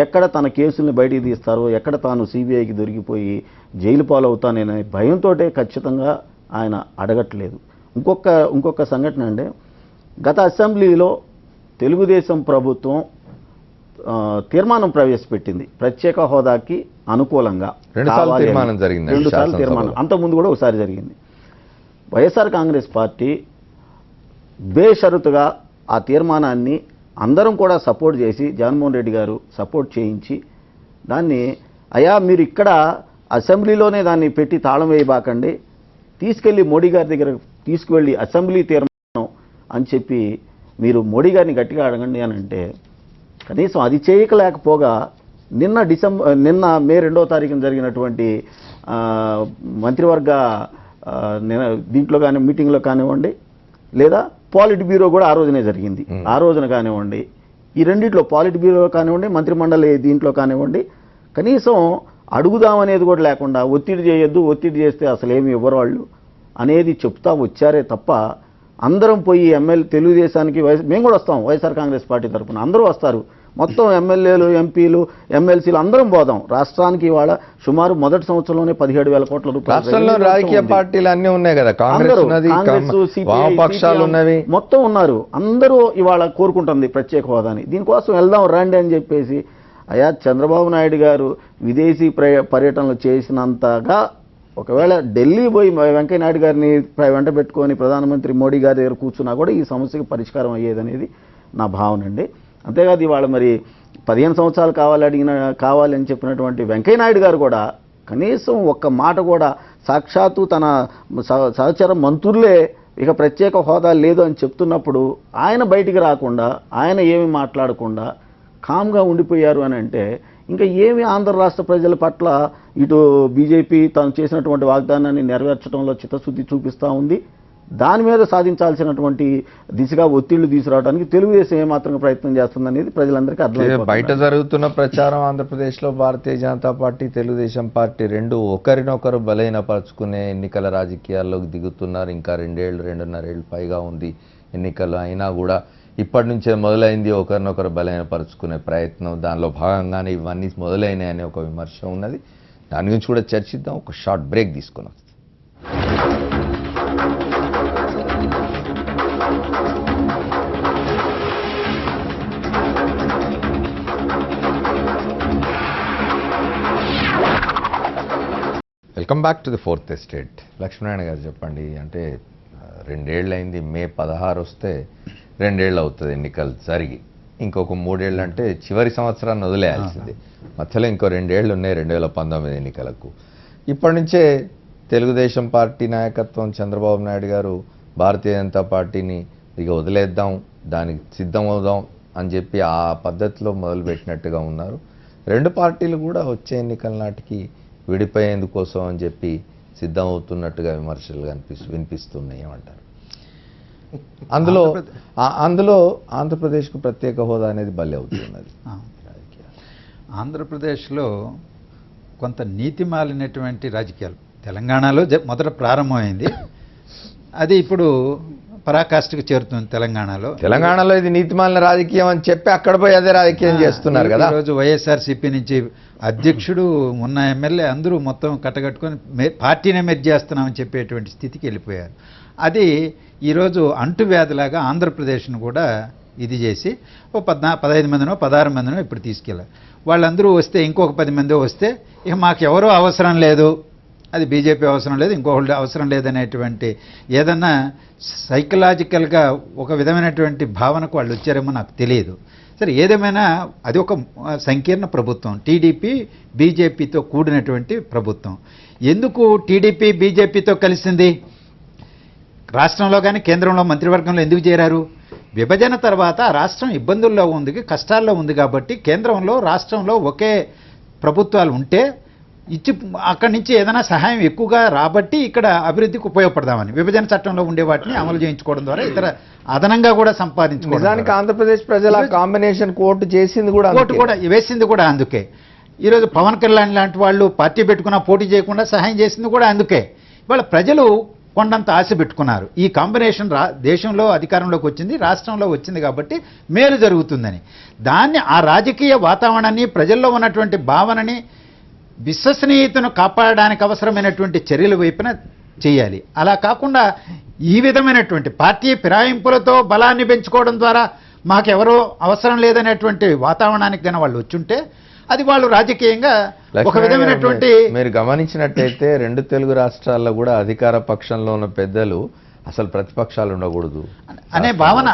ఎక్కడ తన కేసుల్ని బయటికి తీస్తారో, ఎక్కడ తాను సిబిఐకి దొరికిపోయి జైలు పాలవుతాననే భయంతో ఖచ్చితంగా ఆయన అడగట్లేదు. ఇంకొక సంఘటన అంటే, గత అసెంబ్లీలో తెలుగుదేశం ప్రభుత్వం తీర్మానం ప్రవేశపెట్టింది ప్రత్యేక హోదాకి అనుకూలంగా. 2 సార్లు తీర్మానం జరిగింది. 2 సార్లు తీర్మానం, అంతకుముందు కూడా ఒకసారి జరిగింది. వైఎస్ఆర్ కాంగ్రెస్ పార్టీ బేషరతుగా ఆ తీర్మానాన్ని అందరం కూడా సపోర్ట్ చేసి, జగన్మోహన్ రెడ్డి గారు సపోర్ట్ చేయించి, దాన్ని అయ్యా మీరు ఇక్కడ అసెంబ్లీలోనే దాన్ని పెట్టి తాళం వేయబాకండి, తీసుకెళ్ళి మోడీ గారి దగ్గర తీసుకువెళ్ళి అసెంబ్లీ తీర్మానం అని చెప్పి మీరు మోడీ గారిని గట్టిగా అడగండి అని అంటే, కనీసం అది చేయకలేకపోగా నిన్న మే 2వ తారీఖున జరిగినటువంటి మంత్రివర్గ దీంట్లో కానీ మీటింగ్లో కానివ్వండి, లేదా పాలిట్ బ్యూరో కూడా ఆ రోజునే జరిగింది, ఆ రోజున కానివ్వండి, ఈ రెండిట్లో పాలిట్ బ్యూరో కానివ్వండి, మంత్రిమండలి దీంట్లో కానివ్వండి, కనీసం అడుగుదామనేది కూడా లేకుండా ఒత్తిడి చేయొద్దు, ఒత్తిడి చేస్తే అసలు ఏమి ఇవ్వరు వాళ్ళు అనేది చెప్తా వచ్చారే తప్ప, అందరం పోయి తెలుగుదేశానికి మేము కూడా వస్తాం, వైఎస్ఆర్ కాంగ్రెస్ పార్టీ తరఫున అందరూ వస్తారు, మొత్తం ఎమ్మెల్యేలు, ఎంపీలు, ఎమ్మెల్సీలు అందరం పోదాం. రాష్ట్రానికి ఇవాళ సుమారు మొదటి సంవత్సరంలోనే 17,000 కోట్ల రూపాయలు. రాష్ట్రంలో రాజకీయ పార్టీలు అన్నీ ఉన్నాయి కదా, కాంగ్రెస్ ఉన్నది, వామపక్షాలు ఉన్నవి, మొత్తం ఉన్నారు. అందరూ ఇవాళ కోరుకుంటుంది ప్రత్యేక హోదాని. దీనికోసం వెళ్దాం రండి అని చెప్పేసి, అయ్యా చంద్రబాబు నాయుడు గారు విదేశీ పర్యటనలు చేసినంతగా ఒకవేళ ఢిల్లీ పోయి వెంకయ్య నాయుడు గారిని వెంట పెట్టుకొని ప్రధానమంత్రి మోడీ గారి దగ్గర కూర్చున్నా కూడా ఈ సమస్యకి పరిష్కారం అయ్యేదనేది నా భావన అండి. అంతేకాదు ఇవాళ మరి 15 సంవత్సరాలు కావాలని చెప్పినటువంటి వెంకయ్య నాయుడు గారు కూడా కనీసం ఒక్క మాట కూడా, సాక్షాత్తు తన సహచర మంత్రులే ఇక ప్రత్యేక హోదా లేదు అని చెప్తున్నప్పుడు ఆయన బయటికి రాకుండా, ఆయన ఏమి మాట్లాడకుండా కామ్గా ఉండిపోయారు అని అంటే, ఇంకా ఏమి ఆంధ్ర రాష్ట్ర ప్రజల పట్ల ఇటు బీజేపీ తాను చేసినటువంటి వాగ్దానాన్ని నెరవేర్చడంలో చిత్తశుద్ధి చూపిస్తూ ఉంది. దాని మీద సాధించాల్సినటువంటి దిశగా ఒత్తిళ్లు తీసుకురావడానికి తెలుగుదేశం ఏమాత్రం ప్రయత్నం చేస్తుందనేది ప్రజలందరికీ అర్థం. బయట జరుగుతున్న ప్రచారం ఆంధ్రప్రదేశ్లో భారతీయ జనతా పార్టీ, తెలుగుదేశం పార్టీ రెండు ఒకరినొకరు బలహీనపరుచుకునే ఎన్నికల రాజకీయాల్లోకి దిగుతున్నారు. ఇంకా 2.5 ఏళ్ళు పైగా ఉంది ఎన్నికలు అయినా కూడా ఇప్పటి నుంచే మొదలైంది ఒకరినొకరు బలహీనపరుచుకునే ప్రయత్నం. దానిలో భాగంగానే ఇవన్నీ మొదలైనాయనే ఒక విమర్శ ఉన్నది. దాని గురించి కూడా చర్చిద్దాం. ఒక షార్ట్ బ్రేక్ తీసుకుని వస్తాం. Welcome back to the 4th estate. Lakshminarayana గారు చెప్పండి, అంటే 2 ఏళ్ళు అయింది, మే 16 వస్తే 2 ఏళ్ళు అవుతుంది ఎన్నికలు జరిగి. ఇంకొక 3 ఏళ్ళు అంటే చివరి సంవత్సరాన్ని వదిలేయాల్సింది. మధ్యలో ఇంకో 2 ఏళ్ళు ఉన్నాయి 2019 ఎన్నికలకు. ఇప్పటి నుంచే తెలుగుదేశం పార్టీ నాయకత్వం, చంద్రబాబు నాయుడు గారు భారతీయ జనతా పార్టీని ఇక వదిలేద్దాం, దానికి సిద్ధమవుదాం అని చెప్పి ఆ పద్ధతిలో మొదలుపెట్టినట్టుగా ఉన్నారు. 2 పార్టీలు కూడా వచ్చే ఎన్నికల నాటికి విడిపోయేందుకోసం అని చెప్పి సిద్ధమవుతున్నట్టుగా విమర్శలు వినిపిస్తున్నాయి. ఏమంటారు? అందులో ఆంధ్రప్రదేశ్కు ప్రత్యేక హోదా అనేది బలి అవుతున్నది. ఆంధ్రప్రదేశ్లో కొంత నీతి మాలినటువంటి రాజకీయాలు తెలంగాణలో మొదట ప్రారంభమైంది, అది ఇప్పుడు పరాకాష్ఠకు చేరుతుంది. తెలంగాణలో ఇది నీతిమాలిన రాజకీయం అని చెప్పి అక్కడ పోయి అదే రాజకీయం చేస్తున్నారు కదా. ఈరోజు వైఎస్ఆర్సీపీ నుంచి అధ్యక్షుడు, ఉన్న ఎమ్మెల్యే అందరూ మొత్తం కట్టగట్టుకొని పార్టీనే మెర్జ్ చేస్తున్నామని చెప్పేటువంటి స్థితికి వెళ్ళిపోయారు. అది ఈరోజు అంటువ్యాధిలాగా ఆంధ్రప్రదేశ్ను కూడా ఇది చేసి ఓ 15 మందినో 16 మందినో ఇప్పుడు తీసుకెళ్ళారు. వాళ్ళందరూ వస్తే ఇంకొక 10 మంది వస్తే ఇక మాకు ఎవరూ అవసరం లేదు అది బీజేపీ అవసరం లేదు, ఇంకొకటి అవసరం లేదనేటువంటి ఏదన్నా సైకలాజికల్గా ఒక విధమైనటువంటి భావనకు వాళ్ళు వచ్చారేమో నాకు తెలియదు. సరే, ఏదేమైనా అది ఒక సంకీర్ణ ప్రభుత్వం, టీడీపీ బీజేపీతో కూడినటువంటి ప్రభుత్వం. ఎందుకు టీడీపీ బీజేపీతో కలిసింది? రాష్ట్రంలో కానీ కేంద్రంలో మంత్రివర్గంలో ఎందుకు చేరారు? విభజన తర్వాత రాష్ట్రం ఇబ్బందుల్లో ఉంది, కష్టాల్లో ఉంది కాబట్టి కేంద్రంలో రాష్ట్రంలో ఒకే ప్రభుత్వాలు ఉంటే ఇచ్చి అక్కడి నుంచి ఏదైనా సహాయం ఎక్కువగా రాబట్టి ఇక్కడ అభివృద్ధికి ఉపయోగపడదామని విభజన చట్టంలో ఉండే వాటిని అమలు చేయించుకోవడం ద్వారా ఇతర అదనంగా కూడా సంపాదించుకోవడం. నిజానికి ఆంధ్రప్రదేశ్ ప్రజలు ఆ కాంబినేషన్ కోర్టు చేసింది కూడా, కోర్టు కూడా వేసింది కూడా అందుకే. ఈరోజు పవన్ కళ్యాణ్ లాంటి వాళ్ళు పార్టీ పెట్టుకున్నా పోటీ చేయకుండా సహాయం చేసింది కూడా అందుకే. ఇవాళ ప్రజలు కొండంత ఆశ పెట్టుకున్నారు. ఈ కాంబినేషన్ దేశంలో అధికారంలోకి వచ్చింది, రాష్ట్రంలో వచ్చింది కాబట్టి మేలు జరుగుతుందని. దాన్ని ఆ రాజకీయ వాతావరణాన్ని, ప్రజల్లో ఉన్నటువంటి భావనని, విశ్వసనీయతను కాపాడడానికి అవసరమైనటువంటి చర్యల వైపున చేయాలి. అలా కాకుండా ఈ విధమైనటువంటి పార్టీ ఫిరాయింపులతో బలాన్ని పెంచుకోవడం ద్వారా మాకెవరో అవసరం లేదనేటువంటి వాతావరణానికి కన్నా వాళ్ళు వచ్చుంటే అది వాళ్ళు రాజకీయంగా ఒక విధమైనటువంటి. మీరు గమనించినట్టయితే 2 తెలుగు రాష్ట్రాల్లో కూడా అధికార పక్షంలో ఉన్న పెద్దలు అసలు ప్రతిపక్షాలు ఉండకూడదు అనే భావన,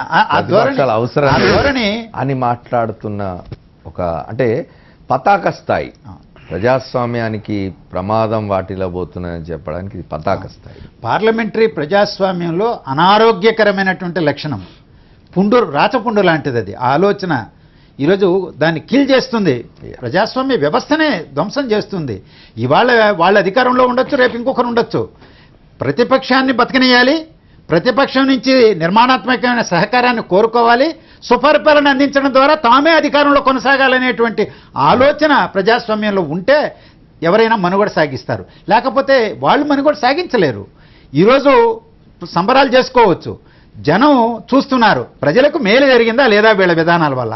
అవసరం అని మాట్లాడుతున్న ఒక, అంటే పతాక స్థాయి ప్రజాస్వామ్యానికి ప్రమాదం వాటిలో పోతుందని చెప్పడానికి ఇది పతాక స్థాయి. పార్లమెంటరీ ప్రజాస్వామ్యంలో అనారోగ్యకరమైనటువంటి లక్షణం రాచపుండు లాంటిది అది. ఆలోచన ఈరోజు దాన్ని కిల్ చేస్తుంది, ప్రజాస్వామ్య వ్యవస్థనే ధ్వంసం చేస్తుంది. ఇవాళ వాళ్ళ అధికారంలో ఉండొచ్చు, రేపు ఇంకొకరు ఉండొచ్చు. ప్రతిపక్షాన్ని బతకనియాలి, ప్రతిపక్షం నుంచి నిర్మాణాత్మకమైన సహకారాన్ని కోరుకోవాలి, సుపరిపాలన అందించడం ద్వారా తామే అధికారంలో కొనసాగాలనేటువంటి ఆలోచన ప్రజాస్వామ్యంలో ఉంటే ఎవరైనా మనుగడ సాగిస్తారు. లేకపోతే వాళ్ళు మనుగడ సాగించలేరు. ఈరోజు సంబరాలు చేసుకోవచ్చు, జనం చూస్తున్నారు ప్రజలకు మేలు జరిగిందా లేదా వీళ్ళ విధానాల వల్ల,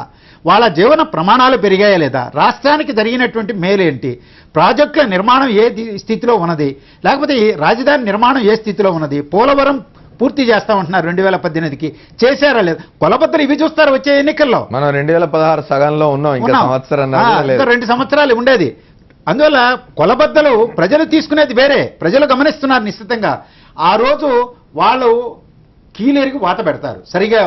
వాళ్ళ జీవన ప్రమాణాలు పెరిగాయా లేదా, రాష్ట్రానికి జరిగినటువంటి మేలేంటి, ప్రాజెక్టుల నిర్మాణం ఏ స్థితిలో ఉన్నది, లేకపోతే రాజధాని నిర్మాణం ఏ స్థితిలో ఉన్నది, పోలవరం పూర్తి చేస్తామంటున్నారు 2018కి, చేశారా లేదు, కొలబద్దలు ఇవి చూస్తారు వచ్చే ఎన్నికల్లో. మనం 2016 సగంలో ఉన్నాం, ఇంకా 2 సంవత్సరాలు ఉండేది. అందువల్ల కొలబద్దలు ప్రజలు తీసుకునేది వేరే, ప్రజలు గమనిస్తున్నారు నిశ్చితంగా. ఆ రోజు వాళ్ళు కీలేరికి వాత పెడతారు సరిగా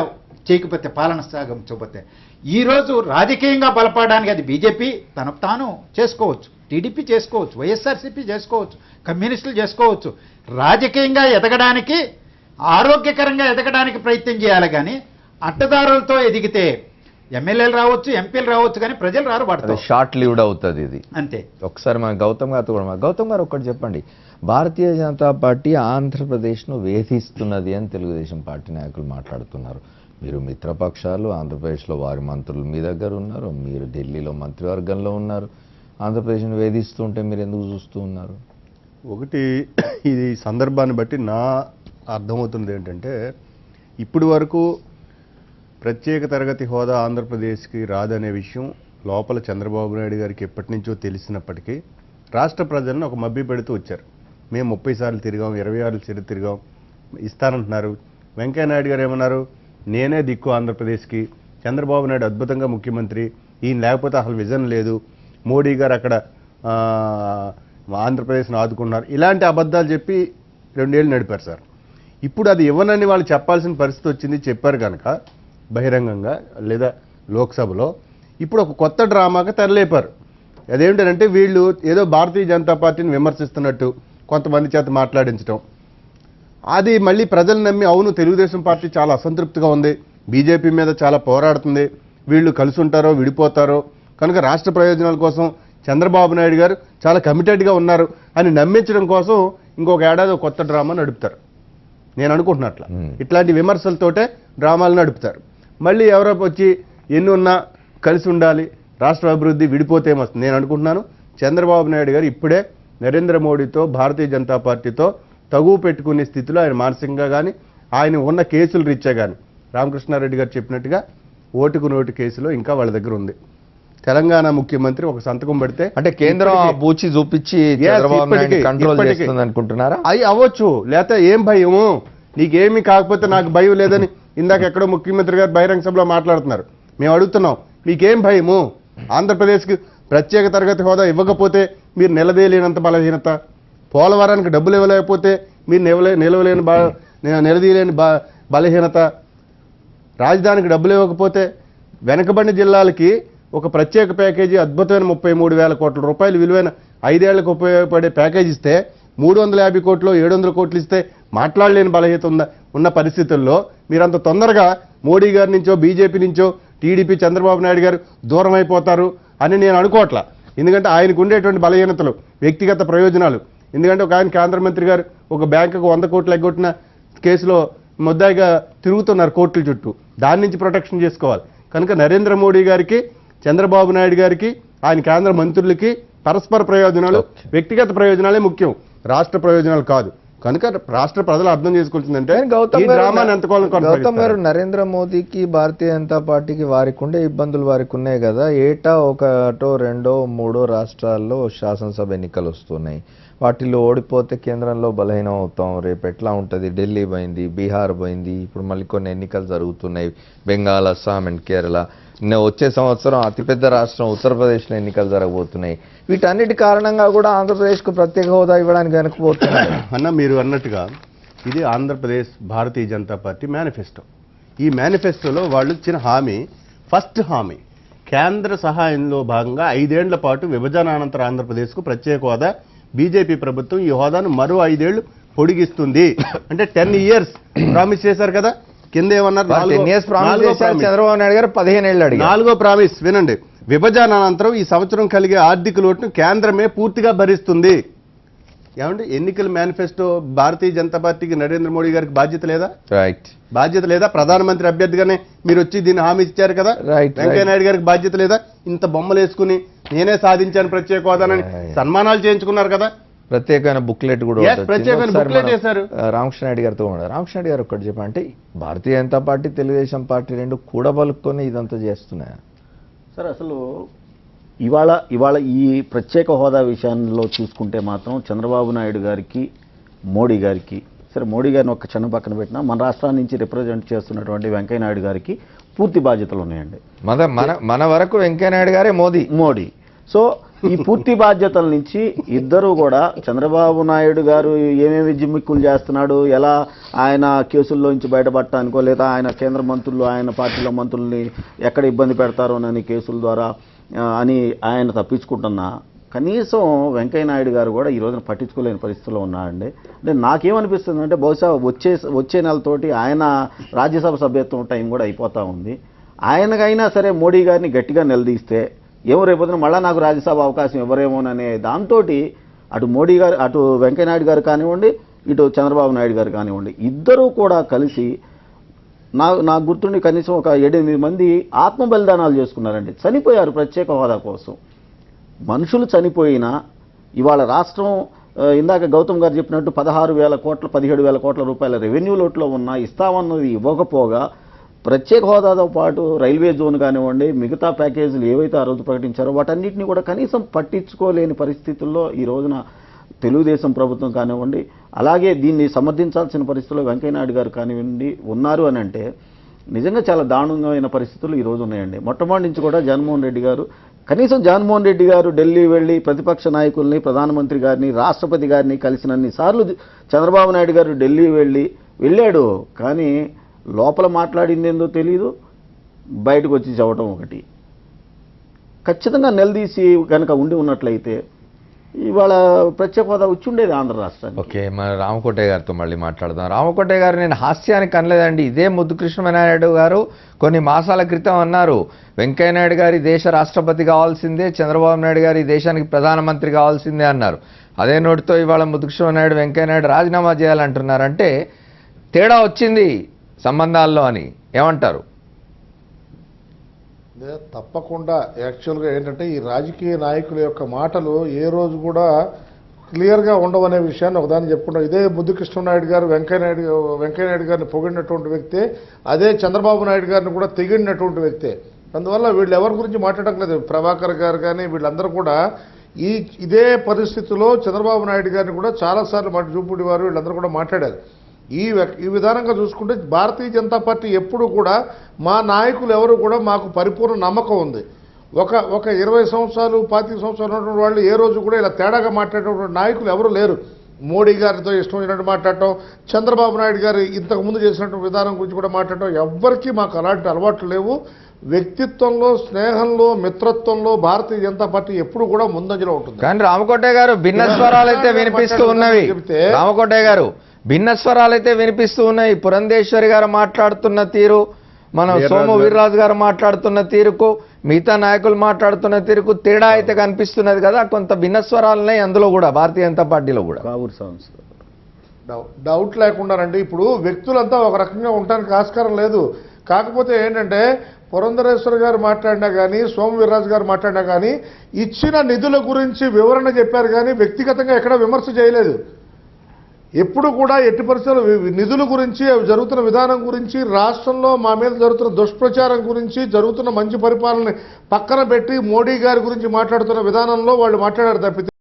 చేయకపోతే, పాలన సాగించకపోతే. ఈరోజు రాజకీయంగా బలపడడానికి అది బీజేపీ తనకు తాను చేసుకోవచ్చు, టీడీపీ చేసుకోవచ్చు, వైఎస్ఆర్సీపీ చేసుకోవచ్చు, కమ్యూనిస్టులు చేసుకోవచ్చు. రాజకీయంగా ఎదగడానికి, ఆరోగ్యకరంగా ఎదగడానికి ప్రయత్నం చేయాలి. కానీ అడ్డదారులతో ఎదిగితే ఎమ్మెల్యేలు రావచ్చు, ఎంపీలు రావచ్చు, కానీ ప్రజలు రారు, పడతారు. షార్ట్ లివ్డ్ అవుతుంది ఇది అంతే. ఒకసారి మన గౌతమ్ గారు ఒక్కటి చెప్పండి, భారతీయ జనతా పార్టీ ఆంధ్రప్రదేశ్ను వేధిస్తున్నది అని తెలుగుదేశం పార్టీ నాయకులు మాట్లాడుతున్నారు. మీరు మిత్రపక్షాలు ఆంధ్రప్రదేశ్లో వారి మంత్రులు మీ దగ్గర ఉన్నారు, మీరు ఢిల్లీలో మంత్రివర్గంలో ఉన్నారు, ఆంధ్రప్రదేశ్ను వేధిస్తుంటే మీరు ఎందుకు చూస్తూ ఉన్నారు? ఒకటి, ఇది సందర్భాన్ని బట్టి నా అర్థమవుతుంది ఏంటంటే, ఇప్పటి వరకు ప్రత్యేక తరగతి హోదా ఆంధ్రప్రదేశ్కి రాదనే విషయం లోపల చంద్రబాబు నాయుడు గారికి ఎప్పటి నుంచో తెలిసినప్పటికీ రాష్ట్ర ప్రజలను ఒక మభ్య పెడుతూ వచ్చారు. మేము 30 సార్లు తిరిగాం, 26 సార్లు తిరిగాం, ఇస్తానంటున్నారు. వెంకయ్యనాయుడు గారు ఏమన్నారు, నేనే దిక్కు ఆంధ్రప్రదేశ్కి, చంద్రబాబు నాయుడు అద్భుతంగా ముఖ్యమంత్రి, ఈయన లేకపోతే అసలు విజన్ లేదు, మోడీ గారు అక్కడ ఆంధ్రప్రదేశ్ను ఆదుకున్నారు. ఇలాంటి అబద్ధాలు చెప్పి 2 ఏళ్ళు నడిపారు సార్. ఇప్పుడు అది ఇవ్వనని వాళ్ళు చెప్పాల్సిన పరిస్థితి వచ్చింది, చెప్పారు కనుక బహిరంగంగా లేదా లోక్సభలో. ఇప్పుడు ఒక కొత్త డ్రామాగా తెరలేపారు. అదేంటంటే వీళ్ళు ఏదో భారతీయ జనతా పార్టీని విమర్శిస్తున్నట్టు కొంతమంది చేత మాట్లాడించడం. అది మళ్ళీ ప్రజలు నమ్మి, అవును తెలుగుదేశం పార్టీ చాలా అసంతృప్తిగా ఉంది, బీజేపీ మీద చాలా పోరాడుతుంది, వీళ్ళు కలిసి ఉంటారో విడిపోతారో కనుక రాష్ట్ర ప్రయోజనాల కోసం చంద్రబాబు నాయుడు గారు చాలా కమిటెడ్గా ఉన్నారు అని నమ్మించడం కోసం ఇంకొక ఏడాది కొత్త డ్రామా నడుపుతారు. నేను అనుకుంటున్నట్ల ఇట్లాంటి విమర్శలతోటే డ్రామాలు నడుపుతారు. మళ్ళీ ఎవరో వచ్చి ఎన్ని ఉన్నా కలిసి ఉండాలి, రాష్ట్ర అభివృద్ధి విడిపోతే ఏమొస్తుంది. నేను అనుకుంటున్నాను చంద్రబాబు నాయుడు గారు ఇప్పుడే నరేంద్ర మోడీతో, భారతీయ జనతా పార్టీతో తగువ పెట్టుకునే స్థితిలో ఆయన మానసికంగా కానీ, ఆయన ఉన్న కేసులు రీత్యా కానీ, రామకృష్ణారెడ్డి గారు చెప్పినట్టుగా ఓటుకు నోటు కేసులో ఇంకా వాళ్ళ దగ్గర ఉంది. తెలంగాణ ముఖ్యమంత్రి ఒక సంతకం పెడితే అంటే కేంద్రం బూచి చూపించి కంట్రోల్ చేస్తుంది అనుకుంటున్నారా? అవి అవ్వచ్చు, లేకపోతే ఏం భయము, నీకేమీ కాకపోతే నాకు భయం లేదని ఇందాక ఎక్కడో ముఖ్యమంత్రి గారు బహిరంగ సభలో మాట్లాడుతున్నారు. మేము అడుగుతున్నాం, మీకేం భయము? ఆంధ్రప్రదేశ్కి ప్రత్యేక తరగతి హోదా ఇవ్వకపోతే మీరు నిలవేయలేనంత బలహీనత, పోలవరానికి డబ్బులు ఇవ్వలేకపోతే మీరు నిలదీయలేని బలహీనత, రాజధానికి డబ్బులు ఇవ్వకపోతే వెనకబడిన జిల్లాలకి ఒక ప్రత్యేక ప్యాకేజీ అద్భుతమైన 33,000 కోట్ల రూపాయలు విలువైన 5 ఏళ్లకు ఉపయోగపడే ప్యాకేజ్ ఇస్తే 350 కోట్లు 700 కోట్లు ఇస్తే మాట్లాడలేని బలహీనత ఉన్న పరిస్థితుల్లో మీరంత తొందరగా మోడీ గారి నుంచో బీజేపీ నుంచో టీడీపీ చంద్రబాబు నాయుడు గారు దూరం అయిపోతారు అని నేను అనుకోవట్లా. ఎందుకంటే ఆయనకు ఉండేటువంటి బలహీనతలు, వ్యక్తిగత ప్రయోజనాలు. ఎందుకంటే ఒక ఆయన కేంద్ర మంత్రి గారు ఒక బ్యాంకుకు 100 కోట్లు ఎగ్గొట్టిన కేసులో ముద్దాయిగా తిరుగుతున్నారు కోర్టుల చుట్టూ. దాని నుంచి ప్రొటెక్షన్ చేసుకోవాలి. కనుక నరేంద్ర మోడీ గారికి, చంద్రబాబు నాయుడు గారికి, ఆయన కేంద్ర మంత్రులకి పరస్పర ప్రయోజనాలు, వ్యక్తిగత ప్రయోజనాలే ముఖ్యం, రాష్ట్ర ప్రయోజనాలు కాదు. కనుక రాష్ట్ర ప్రజలు అర్థం చేసుకోవాల్సిందంటే గౌతమ్ గారు, నరేంద్ర మోదీకి భారతీయ జనతా పార్టీకి వారికి ఉండే ఇబ్బందులు వారికి ఉన్నాయి కదా. ఏటా 1, 2, 3 రాష్ట్రాల్లో శాసనసభ ఎన్నికలు వస్తున్నాయి. వాటిల్లో ఓడిపోతే కేంద్రంలో బలహీనం అవుతాం. రేపు ఎట్లా ఉంటుంది? ఢిల్లీ పోయింది, బీహార్ పోయింది, ఇప్పుడు మళ్ళీ కొన్ని ఎన్నికలు జరుగుతున్నాయి, బెంగాల్, అస్సాం అండ్ కేరళ. వచ్చే సంవత్సరం అతిపెద్ద రాష్ట్రం ఉత్తరప్రదేశ్లో ఎన్నికలు జరగబోతున్నాయి. వీటన్నిటి కారణంగా కూడా ఆంధ్రప్రదేశ్కు ప్రత్యేక హోదా ఇవ్వడానికి వెనకపోతున్నారు. అన్న మీరు అన్నట్టుగా ఇది ఆంధ్రప్రదేశ్ భారతీయ జనతా పార్టీ మేనిఫెస్టో. ఈ మేనిఫెస్టోలో వాళ్ళు ఇచ్చిన హామీ, ఫస్ట్ హామీ కేంద్ర సహాయంలో భాగంగా 5 ఏళ్ల పాటు విభజనానంతర ఆంధ్రప్రదేశ్కు ప్రత్యేక హోదా, బీజేపీ ప్రభుత్వం ఈ హోదాను మరో 5 ఏళ్లు పొడిగిస్తుంది అంటే 10 years ప్రామిస్ చేశారు కదా. కింద ఏమన్నారు? చంద్రబాబు నాయుడు గారు 15 ఏళ్ళు అడిగారు. 4వ ప్రామిస్ వినండి. విభజనానంతరం ఈ సంవత్సరం కలిగే ఆర్థిక లోటును కేంద్రమే పూర్తిగా భరిస్తుంది. ఏమంటే ఎన్నికల మేనిఫెస్టో భారతీయ జనతా పార్టీకి నరేంద్ర మోడీ గారికి బాధ్యత లేదా? రైట్, బాధ్యత లేదా? ప్రధానమంత్రి అభ్యర్థిగానే మీరు వచ్చి దీన్ని హామీ ఇచ్చారు కదా. వెంకయ్య నాయుడు గారికి బాధ్యత లేదా? ఇంత బొమ్మలు వేసుకుని నేనే సాధించాను ప్రత్యేక హోదానని సన్మానాలు చేయించుకున్నారు కదా. ప్రత్యేకమైన బుక్లెట్ కూడా చేశారు. రామకృష్ణ రెడ్డి గారితో ఉన్నారు. రామకృష్ణ రెడ్డి గారు ఒకటి చెప్పంటే, భారతీయ జనతా పార్టీ, తెలుగుదేశం పార్టీ రెండు కూడబలుక్కొని ఇదంతా చేస్తున్నాయా? సార్ అసలు ఇవాళ ఈ ప్రత్యేక హోదా విషయంలో చూసుకుంటే మాత్రం చంద్రబాబు నాయుడు గారికి, మోడీ గారికి, సరే మోడీ గారిని ఒక చిన్న పక్కన పెట్టినా మన రాష్ట్రాన్ని నుంచి రిప్రజెంట్ చేస్తున్నటువంటి వెంకయ్య నాయుడు గారికి పూర్తి బాధ్యతలు ఉన్నాయండి. మన వరకు వెంకయ్య నాయుడు గారే మోడీ. సో ఈ పూర్తి బాధ్యతల నుంచి ఇద్దరు కూడా, చంద్రబాబు నాయుడు గారు ఏమేమి జిమ్మిక్కులు చేస్తున్నాడు, ఎలా ఆయన కేసుల్లో నుంచి బయటపడటానికో, లేదా ఆయన కేంద్ర మంత్రులు, ఆయన పార్టీలో మంత్రుల్ని ఎక్కడ ఇబ్బంది పెడతారోనని కేసుల ద్వారా అని ఆయన తప్పించుకుంటున్నా, కనీసం వెంకయ్య నాయుడు గారు కూడా ఈ రోజున పట్టించుకోలేని పరిస్థితిలో ఉన్నారండి. అంటే నాకేమనిపిస్తుంది అంటే, బహుశా వచ్చే నెలతోటి ఆయన రాజ్యసభ సభ్యత్వం టైం కూడా అయిపోతూ ఉంది. ఆయనకైనా సరే మోడీ గారిని గట్టిగా నిలదీస్తే ఏమో రేపొద్దున మళ్ళీ నాకు రాజ్యసభ అవకాశం ఇవ్వరేమోననే దాంతో అటు మోడీ గారు, అటు వెంకయ్య నాయుడు గారు కానివ్వండి, ఇటు చంద్రబాబు నాయుడు గారు కానివ్వండి, ఇద్దరూ కూడా కలిసి నాకు గుర్తుండి కనీసం ఒక 7-8 మంది ఆత్మ బలిదానాలు చేసుకున్నారండి. చనిపోయారు ప్రత్యేక హోదా కోసం. మనుషులు చనిపోయినా ఇవాళ రాష్ట్రం, ఇందాక గౌతమ్ గారు చెప్పినట్టు 16,000 కోట్ల 17,000 కోట్ల రూపాయల రెవెన్యూ లోట్లో ఉన్నా ఇస్తామన్నది ఇవ్వకపోగా, ప్రత్యేక హోదాతో పాటు రైల్వే జోన్ కానివ్వండి, మిగతా ప్యాకేజీలు ఏవైతే ఆ రోజు ప్రకటించారో వాటన్నిటిని కూడా కనీసం పట్టించుకోలేని పరిస్థితుల్లో ఈ రోజున తెలుగుదేశం ప్రభుత్వం కానివ్వండి, అలాగే దీన్ని సమర్థించాల్సిన పరిస్థితుల్లో వెంకయ్య నాయుడు గారు కానివ్వండి ఉన్నారు అని అంటే నిజంగా చాలా దారుణమైన పరిస్థితులు ఈ రోజు ఉన్నాయండి. మొట్టమొదటి నుంచి కూడా జగన్మోహన్ రెడ్డి గారు, కనీసం జగన్మోహన్ రెడ్డి గారు ఢిల్లీ వెళ్ళి ప్రతిపక్ష నాయకుల్ని, ప్రధానమంత్రి గారిని, రాష్ట్రపతి గారిని కలిసినన్ని సార్లు చంద్రబాబు నాయుడు గారు ఢిల్లీ వెళ్ళాడు. కానీ లోపల మాట్లాడింది ఏందో తెలియదు, బయటకు వచ్చి చెప్పడం ఒకటి. ఖచ్చితంగా నిలదీసి కనుక ఉన్నట్లయితే ఇవాళ ప్రత్యేక హోదా వచ్చి ఉండేది ఆంధ్ర రాష్ట్రానికి. ఓకే, మన రామకోటయ్య గారితో మళ్ళీ మాట్లాడదాం. రామకోటయ్య గారు, నేను హాస్యానికి అనలేదండి. ఇదే ముద్దుకృష్ణనాయుడు గారు కొన్ని మాసాల క్రితం అన్నారు, వెంకయ్య నాయుడు గారి దేశ రాష్ట్రపతి కావాల్సిందే, చంద్రబాబు నాయుడు గారి దేశానికి ప్రధానమంత్రి కావాల్సిందే అన్నారు. అదే నోటితో ఇవాళ ముద్దుకృష్ణనాయుడు, వెంకయ్య నాయుడు రాజీనామా చేయాలంటున్నారంటే తేడా వచ్చింది సంబంధాల్లో అని ఏమంటారు? తప్పకుండా. యాక్చువల్గా ఏంటంటే, ఈ రాజకీయ నాయకుల యొక్క మాటలు ఏ రోజు కూడా క్లియర్గా ఉండవనే విషయాన్ని ఒకదాన్ని చెప్పుకుంటాం. ఇదే ముద్దుకృష్ణనాయుడు గారు వెంకయ్య నాయుడు గారిని పొగిడినటువంటి వ్యక్తే, అదే చంద్రబాబు నాయుడు గారిని కూడా తెగిడినటువంటి వ్యక్తే. అందువల్ల వీళ్ళు ఎవరి గురించి మాట్లాడట్లేదు. ప్రభాకర్ గారు కానీ వీళ్ళందరూ కూడా ఇదే పరిస్థితిలో చంద్రబాబు నాయుడు గారిని కూడా చాలాసార్లు చూపుడి వారు వీళ్ళందరూ కూడా మాట్లాడారు. ఈ విధానంగా చూసుకుంటే భారతీయ జనతా పార్టీ ఎప్పుడు కూడా మా నాయకులు ఎవరు కూడా మాకు పరిపూర్ణ నమ్మకం ఉంది. ఒక 20 సంవత్సరాలు 25 సంవత్సరాలు ఉన్నటువంటి వాళ్ళు ఏ రోజు కూడా ఇలా తేడాగా మాట్లాడేటువంటి నాయకులు ఎవరు లేరు. మోడీ గారితో ఇష్టం వచ్చినట్టు మాట్లాడటం, చంద్రబాబు నాయుడు గారు ఇంతకుముందు చేసినటువంటి విధానం గురించి కూడా మాట్లాడటం, ఎవ్వరికీ మాకు అలాంటి అలవాట్లు లేవు. వ్యక్తిత్వంలో, స్నేహంలో, మిత్రత్వంలో భారతీయ జనతా పార్టీ ఎప్పుడు కూడా ముందంజలో ఉంటుంది. కానీ రామకోటయ్య గారు భిన్న స్వరాలు అయితే వినిపిస్తూ ఉన్నవి. రామకోటయ్య గారు భిన్న స్వరాలు అయితే వినిపిస్తూ ఉన్నాయి. పురంధేశ్వరి గారు మాట్లాడుతున్న తీరు, మన సోము వీర్రాజు గారు మాట్లాడుతున్న తీరుకు, మిగతా నాయకులు మాట్లాడుతున్న తీరుకు తేడా అయితే కనిపిస్తున్నది కదా. కొంత భిన్న స్వరాలనే అందులో కూడా భారతీయ జనతా పార్టీలో కూడా. డౌట్ లేకుండానండి. ఇప్పుడు వ్యక్తులంతా ఒక రకంగా ఉండడానికి ఆస్కారం లేదు. కాకపోతే ఏంటంటే పురంధరేశ్వర్ గారు మాట్లాడినా కానీ, సోము వీర్రాజు గారు మాట్లాడినా కానీ ఇచ్చిన నిధుల గురించి వివరణ చెప్పారు కానీ వ్యక్తిగతంగా ఎక్కడ విమర్శ చేయలేదు. ఎప్పుడు కూడా ఎట్టి పరిస్థితుల్లో నిధుల గురించి, జరుగుతున్న విధానం గురించి, రాష్ట్రంలో మా మీద జరుగుతున్న దుష్ప్రచారం గురించి, జరుగుతున్న మంచి పరిపాలన పక్కన పెట్టి మోడీ గారి గురించి మాట్లాడుతున్న విధానంలో వాళ్ళు మాట్లాడారు తప్పితే